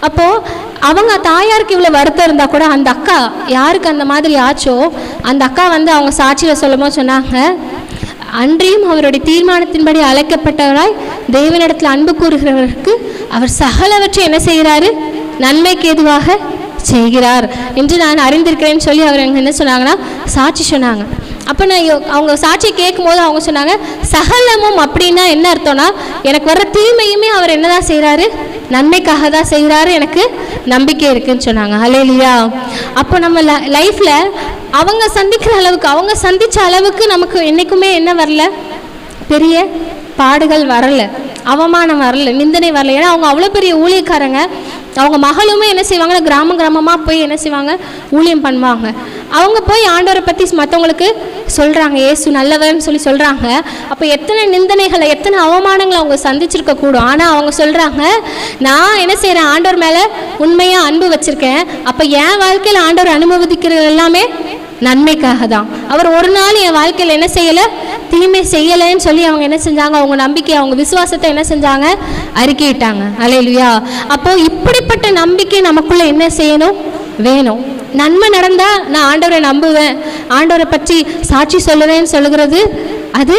அப்போது அவங்க தாயாருக்கு இவ்வளோ வருத்தம் இருந்தால் கூட, அந்த அக்கா யாருக்கு அந்த மாதிரி ஆச்சோ, அந்த அக்கா அவங்க சாட்சியில் சொல்லும்போது சொன்னாங்க, அன்றியும் அவருடைய தீர்மானத்தின்படி அழைக்கப்பட்டவராய் தேவனிடத்தில் அன்பு கூறுகிறவருக்கு அவர் சகலவற்றை என்ன செய்கிறாரு, நன்மைக்கு ஏதுவாக செய்கிறார் என்று நான் அறிந்திருக்கிறேன்னு சொல்லி அவர் என்ன சொன்னாங்கன்னா, சாட்சி சொன்னாங்க. அப்போ நான் அவங்க சாட்சி கேட்கும்போது அவங்க சொன்னாங்க, சகலமும் அப்படின்னா என்ன அர்த்தம்னா, எனக்கு வர்ற தீமையுமே அவர் என்னதான் செய்கிறாரு, நன்மைக்காக தான் செய்கிறாரு, எனக்கு நம்பிக்கை இருக்குன்னு சொன்னாங்க. ஹல்லேலூயா. அப்போ நம்ம லைஃப்பில் அவங்க சந்திக்கிற அளவுக்கு, அவங்க சந்தித்த அளவுக்கு நமக்கு என்றைக்குமே என்ன வரல, பெரிய பாடுகள் வரல, அவமானம் வரல, நிந்தனை வரல. ஏன்னா அவங்க அவ்வளோ பெரிய ஊழியக்காரங்க. அவங்க மகளுமே என்ன செய்வாங்கன்னா, கிராமமாக போய் என்ன செய்வாங்க, ஊழியம் பண்ணுவாங்க. அவங்க போய் ஆண்டவரை பற்றி மற்றவங்களுக்கு சொல்கிறாங்க, இயேசு நல்லவர்னு சொல்லி சொல்கிறாங்க. அப்போ எத்தனை நிந்தனைகளை, எத்தனை அவமானங்களை அவங்க சந்திச்சிருக்க கூடும். ஆனால் அவங்க சொல்கிறாங்க, நான் என்ன செய்கிறேன், ஆண்டவர் மேலே உண்மையாக அன்பு வச்சுருக்கேன். அப்போ என் வாழ்க்கையில் ஆண்டவர் அனுபவிக்கிறது எல்லாமே நன்மைக்காக தான். அவர் ஒரு நாள் என் வாழ்க்கையில் என்ன செய்யலை, தீமை செய்யலைன்னு சொல்லி அவங்க என்ன செஞ்சாங்க, அவங்க நம்பிக்கை, அவங்க விசுவாசத்தை என்ன செஞ்சாங்க, அறிக்கையிட்டாங்க. ஹல்லேலூயா. அப்போது இப்படிப்பட்ட நம்பிக்கை நமக்குள்ளே என்ன செய்யணும், வேணும். நன்மை நடந்தால் நான் ஆண்டவரை நம்புவேன், ஆண்டவரை பற்றி சாட்சி சொல்லுவேன்னு சொல்லுகிறது அது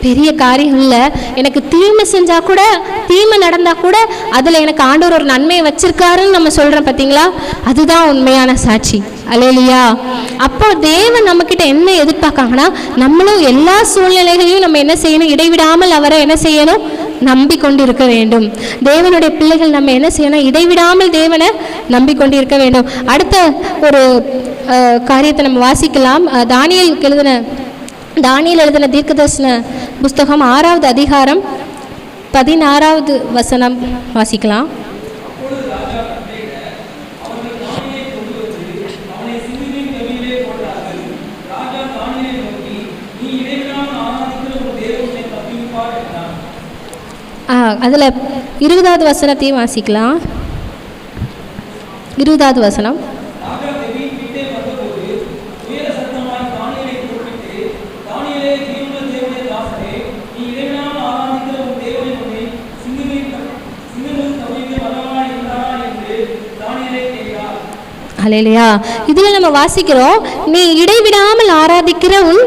பெரிய காரியம் இல்லை. எனக்கு தீமை செஞ்சால் கூட, தீமை நடந்தால் கூட அதில் எனக்கு ஆண்டவர் ஒரு நன்மையை வச்சிருக்காருன்னு நம்ம சொல்கிறோம் பார்த்தீங்களா, அதுதான் உண்மையான சாட்சி. ஹல்லேலூயா. அப்போ தேவன் நம்மக்கிட்ட என்ன எதிர்பார்க்காங்கன்னா, நம்மளும் எல்லா சூழ்நிலைகளையும் நம்ம என்ன செய்யணும், இடைவிடாமல் அவரை என்ன செய்யணும், நம்பிக்கொண்டு இருக்க வேண்டும். தேவனுடைய பிள்ளைகள் நம்ம என்ன செய்யணும், இடைவிடாமல் தேவனை நம்பிக்கொண்டு இருக்க வேண்டும். அடுத்த ஒரு காரியத்தை நம்ம வாசிக்கலாம். தானியேல் எழுதின தீர்க்கதரிசன புஸ்தகம் 6வது அதிகாரம் 16வது வசனம் வாசிக்கலாம். அதில் 20வது வசனத்தையும் வாசிக்கலாம். 20வது வசனம். ஹல்லேலூயா. இதில் நம்ம வாசிக்கிறோம், நீ இடைவிடாமல் ஆராதிக்கிற உன்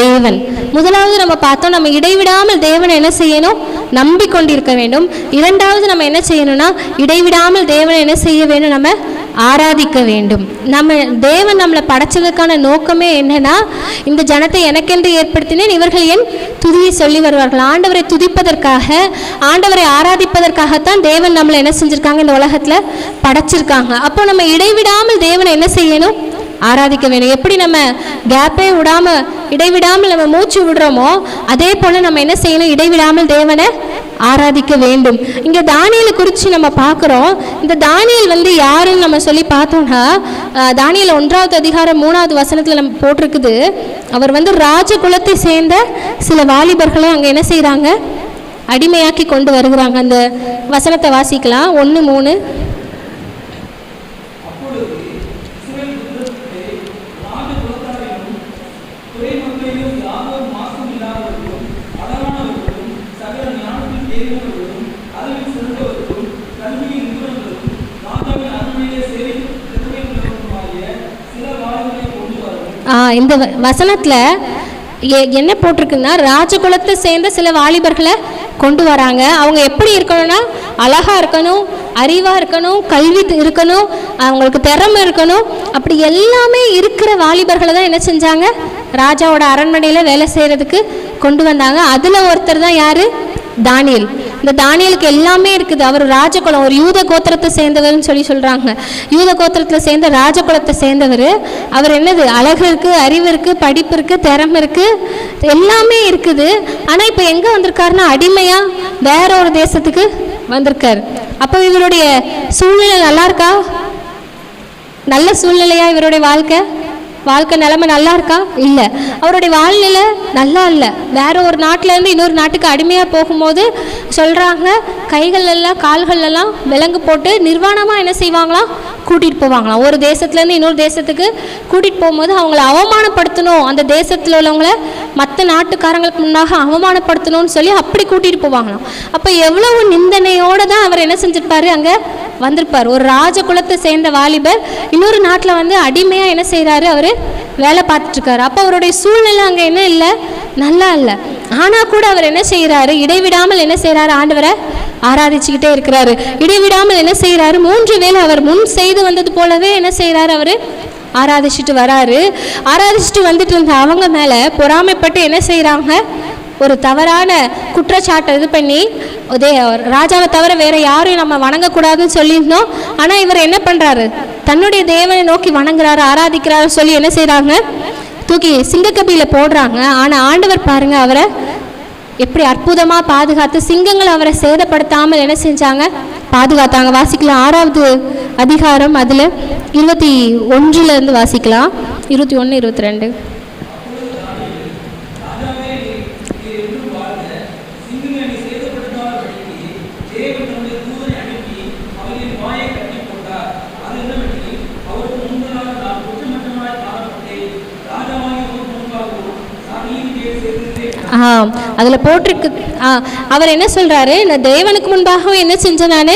தேவன். முதலாவது நம்ம பார்த்தோம், நம்ம இடைவிடாமல் தேவனை என்ன செய்யணும், நம்பிக்கொண்டிருக்க வேண்டும். இரண்டாவது நம்ம என்ன செய்யணும்னா, இடைவிடாமல் தேவனை என்ன செய்ய வேண்டும், நம்ம ஆராதிக்க வேண்டும். நம்ம தேவன் நம்மளை படைச்சதுக்கான நோக்கமே என்னன்னா, இந்த ஜனத்தை எனக்கென்று ஏற்படுத்தினேன், இவர்கள் என் துதியை சொல்லி வருவார்கள். ஆண்டவரை துதிப்பதற்காக, ஆண்டவரை ஆராதிப்பதற்காகத்தான் தேவன் நம்மளை என்ன செஞ்சுருக்காங்க, இந்த உலகத்தில் படைச்சிருக்காங்க. அப்போ நம்ம இடைவிடாமல் தேவனை என்ன செய்யணும், ஆராதிக்க வேண்டும். எப்படி நம்ம கேப்பே விடாமல், இடைவிடாமல் நம்ம மூச்சு விடுறோமோ, அதே போல் நம்ம என்ன செய்யணும், இடைவிடாமல் தேவனை ஆராதிக்க வேண்டும். இங்கே தானியேலை குறித்து நம்ம பார்க்குறோம். இந்த தானியேல் யாருன்னு நம்ம சொல்லி பார்த்தோம்னா, தானியேல் 1வது அதிகாரம் 3வது வசனத்தில் நம்ம போட்டிருக்குது, அவர் ராஜகுலத்தை சேர்ந்த சில வாலிபர்களை அங்கே என்ன செய்கிறாங்க, அடிமையாக்கி கொண்டு வருகிறாங்க. அந்த வசனத்தை வாசிக்கலாம். 1:3. இந்த வசனத்தில் என்ன போட்டிருக்குன்னா, ராஜகுலத்தை சேர்ந்த சில வாலிபர்களை கொண்டு வராங்க. அவங்க எப்படி இருக்கணும்னா, அழகாக இருக்கணும், அறிவாக இருக்கணும், கல்வி இருக்கணும், அவங்களுக்கு திறமை இருக்கணும். அப்படி எல்லாமே இருக்கிற வாலிபர்களை தான் என்ன செஞ்சாங்க, ராஜாவோட அரண்மனையில் வேலை செய்கிறதுக்கு கொண்டு வந்தாங்க. அதில் ஒருத்தர் தான் யார், தானியேல். இந்த தானியேலுக்கு எல்லாமே இருக்குது. அவர் ராஜகுலம், ஒரு யூத கோத்திரத்தை சேர்ந்தவர்னு சொல்லி சொல்கிறாங்க. யூத கோத்திரத்தில் சேர்ந்த ராஜகுலத்தை சேர்ந்தவர். அவர் என்னது, அழகு இருக்குது, அறிவு இருக்குது, படிப்பு இருக்குது, திறமை இருக்குது, எல்லாமே இருக்குது. ஆனால் இப்போ எங்கே வந்திருக்காருன்னா, அடிமையாக வேற ஒரு தேசத்துக்கு வந்திருக்கார். அப்போ இவருடைய சூழ்நிலை நல்லா இருக்கா, நல்ல சூழ்நிலையா, இவருடைய வாழ்க்கை நிலைமை நல்லா இருக்கா, இல்லை. அவருடைய வாழ்நிலை நல்லா இல்லை. வேற ஒரு நாட்டிலேருந்து இன்னொரு நாட்டுக்கு அடிமையாக போகும்போது சொல்கிறாங்க, கைகளெல்லாம் கால்களெல்லாம் விலங்கு போட்டு நிர்வாணமாக என்ன செய்வாங்களாம், கூட்டிகிட்டு போவாங்களாம். ஒரு தேசத்துலேருந்து இன்னொரு தேசத்துக்கு கூட்டிகிட்டு போகும்போது அவங்கள அவமானப்படுத்தணும், அந்த தேசத்தில் உள்ளவங்கள மற்ற நாட்டுக்காரங்களுக்கு முன்னாக அவமானப்படுத்தணும்னு சொல்லி அப்படி கூட்டிகிட்டு போவாங்களாம். அப்போ எவ்வளவு நிந்தனையோடு தான் அவர் என்ன செஞ்சிருப்பார், அங்கே வந்திருப்பார். ஒரு ராஜகுலத்தை சேர்ந்த வாலிபர் இன்னொரு நாட்டில் அடிமையாக என்ன செய்கிறாரு, அவர் வேலை பார்த்துட்ருக்காரு. அப்போ அவருடைய சூழ்நிலை அங்கே என்ன இல்லை, நல்லா இல்லை. ஆனால் கூட அவர் என்ன செய்கிறாரு, இடைவிடாமல் என்ன செய்கிறாரு, ஆண்டவரை ஆராதிச்சுக்கிட்டே இருக்கிறாரு. இடைவிடாமல் என்ன செய்கிறாரு, 3 வேளை அவர் முன் செய்து வந்தது போலவே என்ன செய்கிறாரு, அவர் ஆராதிச்சுட்டு வராரு. ஆராதிச்சுட்டு வந்துட்டு இருந்த அவங்க மேலே பொறாமைப்பட்டு என்ன செய்கிறாங்க, ஒரு தவறான குற்றச்சாட்டை இது பண்ணி ராஜாவை தவிர வேற யாரையும் நம்ம வணங்கக்கூடாதுன்னு சொல்லியிருந்தோம். ஆனால் இவர் என்ன பண்ணுறாரு, தன்னுடைய தேவனை நோக்கி வணங்குறாரு, ஆராதிக்கிறாரு சொல்லி என்ன செய்கிறாங்க, தூக்கி சிங்கக்கபியில் போடுறாங்க. ஆனால் ஆண்டவர் பாருங்க அவரை எப்படி அற்புதமாக பாதுகாத்து சிங்கங்கள் அவரை சேதப்படுத்தாமல் என்ன செஞ்சாங்க, பாதுகாத்தாங்க. வாசிக்கலாம் 6வது அதிகாரம் அதில் 21 வாசிக்கலாம். 21, 22. அதில் போட்டிருக்கு. அவர் என்ன சொல்றாரு, நான் தேவனுக்கு முன்பாகவும் என்ன செஞ்சேன், நான்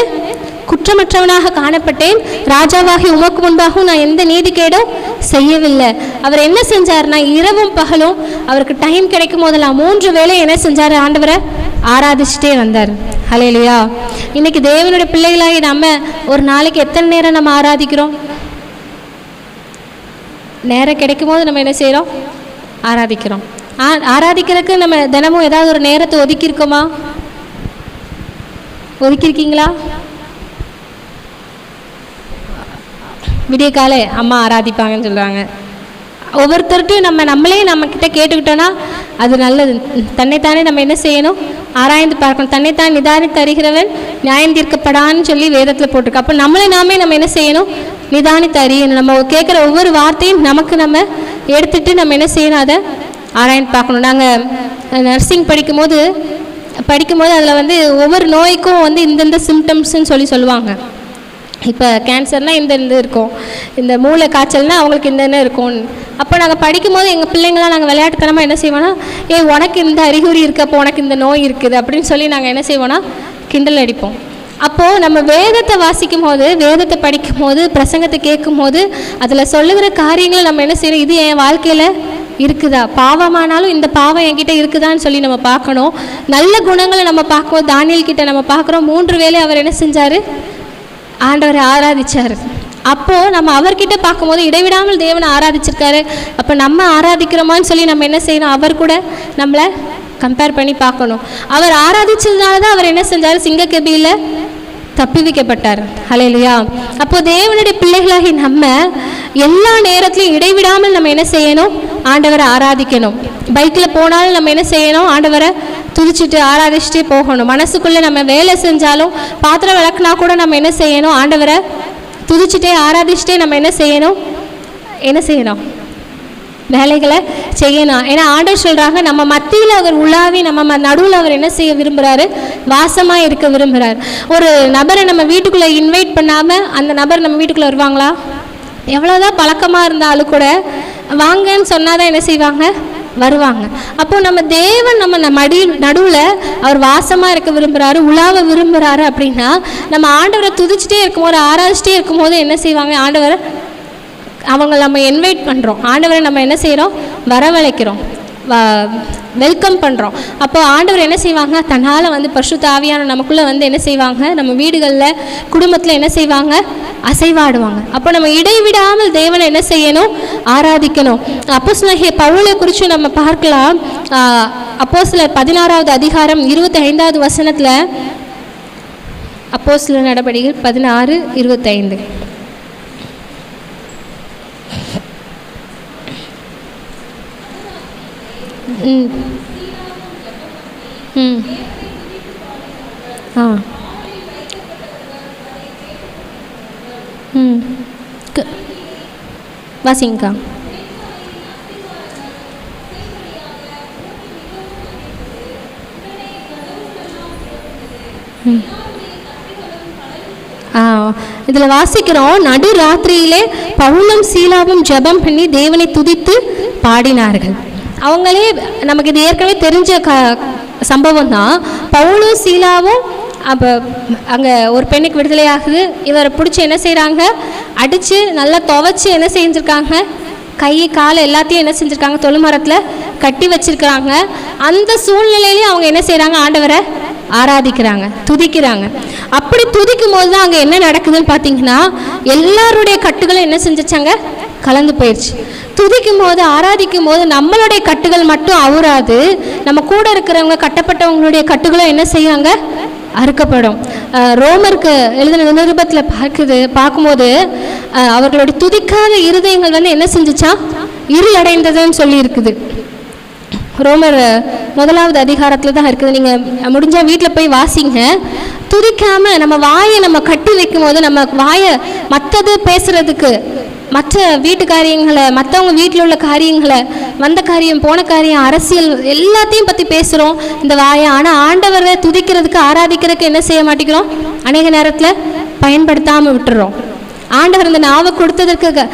குற்றமற்றவனாக காணப்பட்டேன், ராஜாவாகி உமக்கு முன்பாகவும் நான் எந்த நீதிகேடும் செய்யவில்லை. அவர் என்ன செஞ்சார்னா இரவும் பகலும் அவருக்கு டைம் கிடைக்கும் போதெல்லாம் 3 வேளை என்ன செஞ்சார், ஆண்டவரை ஆராதிச்சுட்டே வந்தார். ஹல்லேலூயா. இன்னைக்கு தேவனுடைய பிள்ளைகளாகி நம்ம ஒரு நாளைக்கு எத்தனை நேரம் நம்ம ஆராதிக்கிறோம்? நேரம் கிடைக்கும் போது நம்ம என்ன செய்கிறோம், ஆராதிக்கிறோம். ஆராதிக்கிறதுக்கு நம்ம தினமும் ஏதாவது ஒரு நேரத்தை ஒதுக்கியிருக்கோமா? ஒதுக்கியிருக்கீங்களா? விடிய காலை அம்மா ஆராதிப்பாங்கன்னு சொல்கிறாங்க. ஒவ்வொருத்தருட்டும் நம்ம கிட்ட கேட்டுக்கிட்டோன்னா அது நல்லது. தன்னைத்தானே நம்ம என்ன செய்யணும், ஆராய்ந்து பார்க்கணும். தன்னைத்தான் நிதானித்து அறிகிறவன் நியாயம் தீர்க்கப்படான்னு சொல்லி வேதத்தில் போட்டிருக்கு. அப்போ நாமே நம்ம என்ன செய்யணும், நிதானித்து அறியணும். நம்ம கேட்குற ஒவ்வொரு வார்த்தையும் நம்ம எடுத்துட்டு நம்ம என்ன செய்யணும், அதை ஆராய்ந்து பார்க்கணும். நாங்கள் நர்சிங் படிக்கும்போது அதில் வந்து ஒவ்வொரு நோய்க்கும் வந்து இந்தந்த சிம்டம்ஸ்ன்னு சொல்லுவாங்க. இப்போ கேன்சர்னால் இந்த இருக்கும், இந்த மூளை காய்ச்சல்னால் அவங்களுக்கு இந்த இருக்கும். அப்போ நாங்கள் படிக்கும்போது எங்கள் பிள்ளைங்களாம் நாங்கள் விளையாட்டுத்தனமாக என்ன செய்வோன்னா, உனக்கு இந்த அறிகுறி இருக்குது, அப்போ உனக்கு இந்த நோய் இருக்குது அப்படின்னு சொல்லி நாங்கள் என்ன செய்வோன்னா கிண்டல் அடிப்போம். அப்போது நம்ம வேதத்தை வாசிக்கும் போது, வேதத்தை படிக்கும் போது, பிரசங்கத்தை கேட்கும் போது அதில் சொல்லுகிற காரியங்களை நம்ம என்ன செய்யணும், இது என் வாழ்க்கையில் இருக்குதா, பாவமானாலும் இந்த பாவம் என்கிட்ட இருக்குதான்னு சொல்லி நம்ம பார்க்கணும். நல்ல குணங்களை நம்ம பார்க்கணும். தானியேல் கிட்ட நம்ம பார்க்குறோம், 3 வேளை அவர் என்ன செஞ்சார், ஆண்டவரை ஆராதிச்சார். அப்போது நம்ம அவர்கிட்ட பார்க்கும்போது இடைவிடாமல் தேவனை ஆராதிச்சிருக்காரு. அப்போ நம்ம ஆராதிக்கிறோமான்னு சொல்லி நம்ம என்ன செய்யணும், அவர் கூட நம்மளை கம்பேர் பண்ணி பார்க்கணும். அவர் ஆராதிச்சதுனால தான் அவர் என்ன செஞ்சார், சிங்கக்கபியில் தப்புவிக்கப்பட்டார். ஹல்லேலூயா. அப்போது தேவனுடைய பிள்ளைகளாகி நம்ம எல்லா நேரத்திலையும் இடைவிடாமல் நம்ம என்ன செய்யணும், ஆண்டவரை ஆராதிக்கணும். பைக்கில் போனாலும் நம்ம என்ன செய்யணும், ஆண்டவரை துதிச்சுட்டு ஆராதிச்சுட்டே போகணும். மனசுக்குள்ளே நம்ம வேலை செஞ்சாலும், பாத்திரம் விளக்குனா கூட நம்ம என்ன செய்யணும், ஆண்டவரை துதிச்சுட்டே ஆராதிச்சுட்டே நம்ம என்ன செய்யணும், வேலைகளை செய்யணும். ஏன்னா ஆண்டவர் சொல்கிறாங்க, நம்ம மத்தியில் அவர் உலாவி நம்ம நடுவில் அவர் என்ன செய்ய விரும்புகிறாரு, வாசமாக இருக்க விரும்புகிறார். ஒரு நபரை நம்ம வீட்டுக்குள்ளே இன்வைட் பண்ணாமல் அந்த நபர் நம்ம வீட்டுக்குள்ளே வருவாங்களா? எவ்வளோதான் பழக்கமாக இருந்தாலும் கூட வாங்கன்னு சொன்னால் தான் என்ன செய்வாங்க, வருவாங்க. அப்போது நம்ம தேவன் நம்ம நடுவில் அவர் வாசமாக இருக்க விரும்புகிறாரு, உலாவ விரும்புகிறாரு. அப்படின்னா நம்ம ஆண்டவரை துதிச்சுட்டே இருக்கும்போது, ஆராய்ச்சிட்டே இருக்கும்போது என்ன செய்வாங்க, ஆண்டவரை அவங்க நம்ம இன்வைட் பண்ணுறோம், ஆண்டவரை நம்ம என்ன செய்கிறோம், வரவழைக்கிறோம், வெல்கம் பண்ணுறோம். அப்போ ஆண்டவர் என்ன செய்வாங்க, தன்னால் வந்து பரிசுத்த ஆவியான நமக்குள்ளே வந்து என்ன செய்வாங்க, நம்ம வீடுகளில் குடும்பத்தில் என்ன செய்வாங்க, அசைவாடுவாங்க. அப்போ நம்ம இடைவிடாமல் தேவனை என்ன செய்யணும், ஆராதிக்கணும். அப்போஸ்தலனாகிய பவுலை குறித்து நம்ம பார்க்கலாம். அப்போஸ்தலர் 16வது அதிகாரம் 25வது வசனத்தில், அப்போஸ்தலர் நடபடிகள் 16:25. வாசிங்கா. இதில் வாசிக்கிறோம், நடு ராத்திரியிலே பவுலும் சீலாவும் ஜெபம் பண்ணி தேவனை துதித்து பாடினார்கள். அவங்களே நமக்கு இது ஏற்கனவே தெரிஞ்ச சம்பவம் தான். பவுலும் சீலாவும் அப்போ அங்கே ஒரு பெண்ணுக்கு விடுதலை ஆகுது. இவரை பிடிச்சி என்ன செய்கிறாங்க, அடித்து நல்லா துவைச்சி என்ன செஞ்சுருக்காங்க, கை காலை எல்லாத்தையும் என்ன செஞ்சுருக்காங்க, தொழுமரத்தில் கட்டி வச்சுருக்கிறாங்க. அந்த சூழ்நிலையிலையும் அவங்க என்ன செய்கிறாங்க, ஆண்டவரை ஆராதிக்கிறாங்க, துதிக்கிறாங்க. அப்படி துதிக்கும் போது தான் அங்கே என்ன நடக்குதுன்னு பார்த்தீங்கன்னா, எல்லாருடைய கட்டுகளும் என்ன செஞ்சிச்சாங்க, கலந்து போயிடுச்சு. துதிக்கும் போது, ஆராதிக்கும் போது நம்மளுடைய கட்டுகள் மட்டும் அவுறாது, நம்ம கூட இருக்கிறவங்க கட்டப்பட்டவங்களுடைய கட்டுகளும் என்ன செய்வாங்க, அறுக்கப்படும். ரோமருக்கு எழுதின நிருபத்தில் பார்க்கும்போது அவர்களுடைய துதிக்காத இருதயங்கள் வந்து என்ன செஞ்சுச்சா, இருளடைந்ததுன்னு சொல்லி இருக்குது. ரோமர் 1வது அதிகாரத்தில் தான் இருக்குது. நீங்கள் முடிஞ்சால் வீட்டில் போய் வாசிங்க. துதிக்காமல் நம்ம வாயை நம்ம கட்டி வைக்கும் போது, நம்ம வாயை மற்றது பேசுகிறதுக்கு, மற்ற வீட்டு காரியங்களை, மற்றவங்க வீட்டில் உள்ள காரியங்களை, வந்த காரியம் போன காரியம், அரசியல் எல்லாத்தையும் பற்றி பேசுகிறோம் இந்த வாயை. ஆனால் ஆண்டவரை துதிக்கிறதுக்கு, ஆராதிக்கிறதுக்கு என்ன செய்ய மாட்டேங்கிறோம், அநேக நேரத்தில் பயன்படுத்தாமல் விட்டுறோம். ஆண்டவர் இந்த நாவை கொடுத்ததற்கு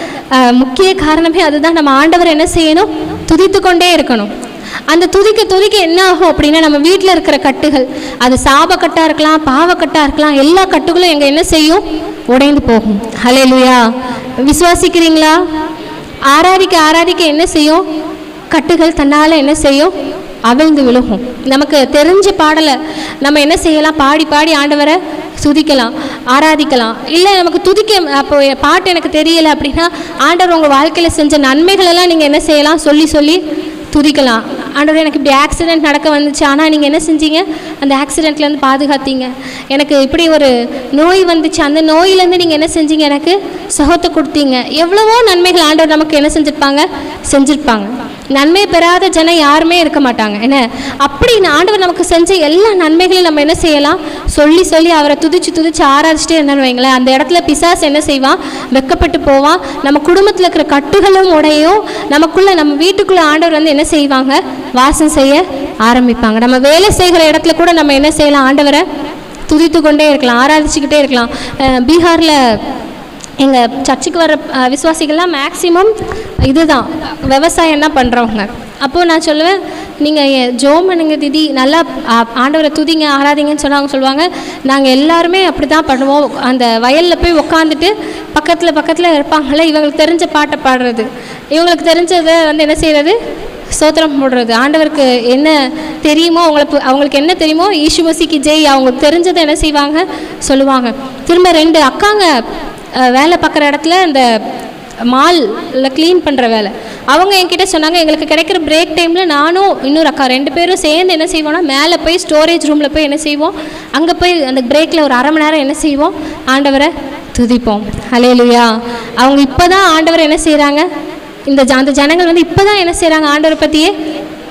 முக்கிய காரணமே அதுதான். நம்ம ஆண்டவர் என்ன செய்யணும், துதித்து கொண்டே இருக்கணும். அந்த துதிக்க துதிக்க என்ன ஆகும் அப்படின்னா, நம்ம வீட்டில் இருக்கிற கட்டுகள், அது சாபக்கட்டாக இருக்கலாம், பாவக்கட்டாக இருக்கலாம், எல்லா கட்டுகளும் எங்கே என்ன செய்யும், உடைந்து போகும். ஹல்லேலூயா. விசுவாசிக்கிறீங்களா? ஆராதிக்க ஆராதிக்க என்ன செய்யும், கட்டுகள் தன்னால் என்ன செய்யும், அவிழ்ந்து விழுகும். நமக்கு தெரிஞ்ச பாடலை நம்ம என்ன செய்யலாம், பாடி பாடி ஆண்டவரை துதிக்கலாம், ஆராதிக்கலாம். இல்லை நமக்கு துதிக்க அப்போ பாட்டு எனக்கு தெரியலை அப்படின்னா, ஆண்டவர் உங்கள் வாழ்க்கையில் செஞ்ச நன்மைகளெல்லாம் நீங்கள் என்ன செய்யலாம், சொல்லி சொல்லி துதிக்கலாம். ஆண்டவர் எனக்கு இப்படி ஆக்சிடெண்ட் நடக்க வந்துச்சு, ஆனால் நீங்கள் என்ன செஞ்சீங்க, அந்த ஆக்சிடெண்ட்லேருந்து பாதுகாத்தீங்க. எனக்கு இப்படி ஒரு நோய் வந்துச்சு, அந்த நோயிலேருந்து நீங்கள் என்ன செஞ்சீங்க, எனக்கு சுகத்தை கொடுத்தீங்க. எவ்வளவோ நன்மைகள் ஆண்டவர் நமக்கு என்ன செஞ்சுருப்பாங்க. நன்மை பெறாத ஜனம் யாருமே இருக்க மாட்டாங்க. என்ன அப்படி ஆண்டவர் நமக்கு செஞ்ச எல்லா நன்மைகளையும் நம்ம என்ன செய்யலாம், சொல்லி சொல்லி அவரை துதிச்சு துதிச்சு ஆராதிச்சுட்டே இருந்தான்னு வைங்களேன். அந்த இடத்துல பிசாசு என்ன செய்வான், வெக்கப்பட்டு போவான். நம்ம குடும்பத்தில் இருக்கிற கட்டுகளும் உடையும், நமக்குள்ள நம்ம வீட்டுக்குள்ளே ஆண்டவர் வந்து என்ன செய்வாங்க, வாசம் செய்ய ஆரம்பிப்பாங்க. நம்ம வேலை செய்கிற இடத்துல கூட நம்ம என்ன செய்யலாம், ஆண்டவரை துதித்து கொண்டே இருக்கலாம், ஆராதிச்சுக்கிட்டே இருக்கலாம். பீகாரில் எங்கள் சர்ச்சுக்கு வர விசுவாசிகள்லாம் மேக்சிமம் இதுதான், விவசாயம் தான் பண்ணுறவங்க. அப்போது நான் சொல்லுவேன், நீங்கள் ஜோம் பண்ணுங்க திதி, நல்லா ஆண்டவரை துதிங்க ஆராதிங்கன்னு சொன்னால் அவங்க சொல்லுவாங்க, நாங்கள் எல்லாருமே அப்படி தான் பண்ணுவோம். அந்த வயலில் போய் உட்காந்துட்டு பக்கத்தில் இருப்பாங்களே, இவங்களுக்கு தெரிஞ்ச பாட்டை பாடுறது, இவங்களுக்கு தெரிஞ்சதை வந்து என்ன செய்கிறது, ஸ்தோத்திரம் போடுறது. ஆண்டவருக்கு என்ன தெரியுமோ, அவங்களுக்கு என்ன தெரியுமோ, ஈசு மசீக்கு ஜெய், அவங்களுக்கு தெரிஞ்சதை என்ன செய்வாங்க, சொல்லுவாங்க. திரும்ப 2 அக்காங்க வேலை பார்க்குற இடத்துல இந்த மாலில் க்ளீன் பண்ணுற வேலை, அவங்க என்கிட்ட சொன்னாங்க, எங்களுக்கு கிடைக்கிற பிரேக் டைமில் நானும் இன்னொரு அக்கா 2 பேரும் சேர்ந்து என்ன செய்வோம்னா, மேலே போய் ஸ்டோரேஜ் ரூமில் போய் என்ன செய்வோம், அங்கே போய் அந்த பிரேக்கில் ஒரு அரை மணி நேரம் என்ன செய்வோம், ஆண்டவரை துதிப்போம். ஹல்லேலூயா. அவங்க இப்போ தான் ஆண்டவரை என்ன செய்கிறாங்க, அந்த ஜனங்கள் வந்து இப்போ தான் என்ன செய்கிறாங்க, ஆண்டவரை பற்றியே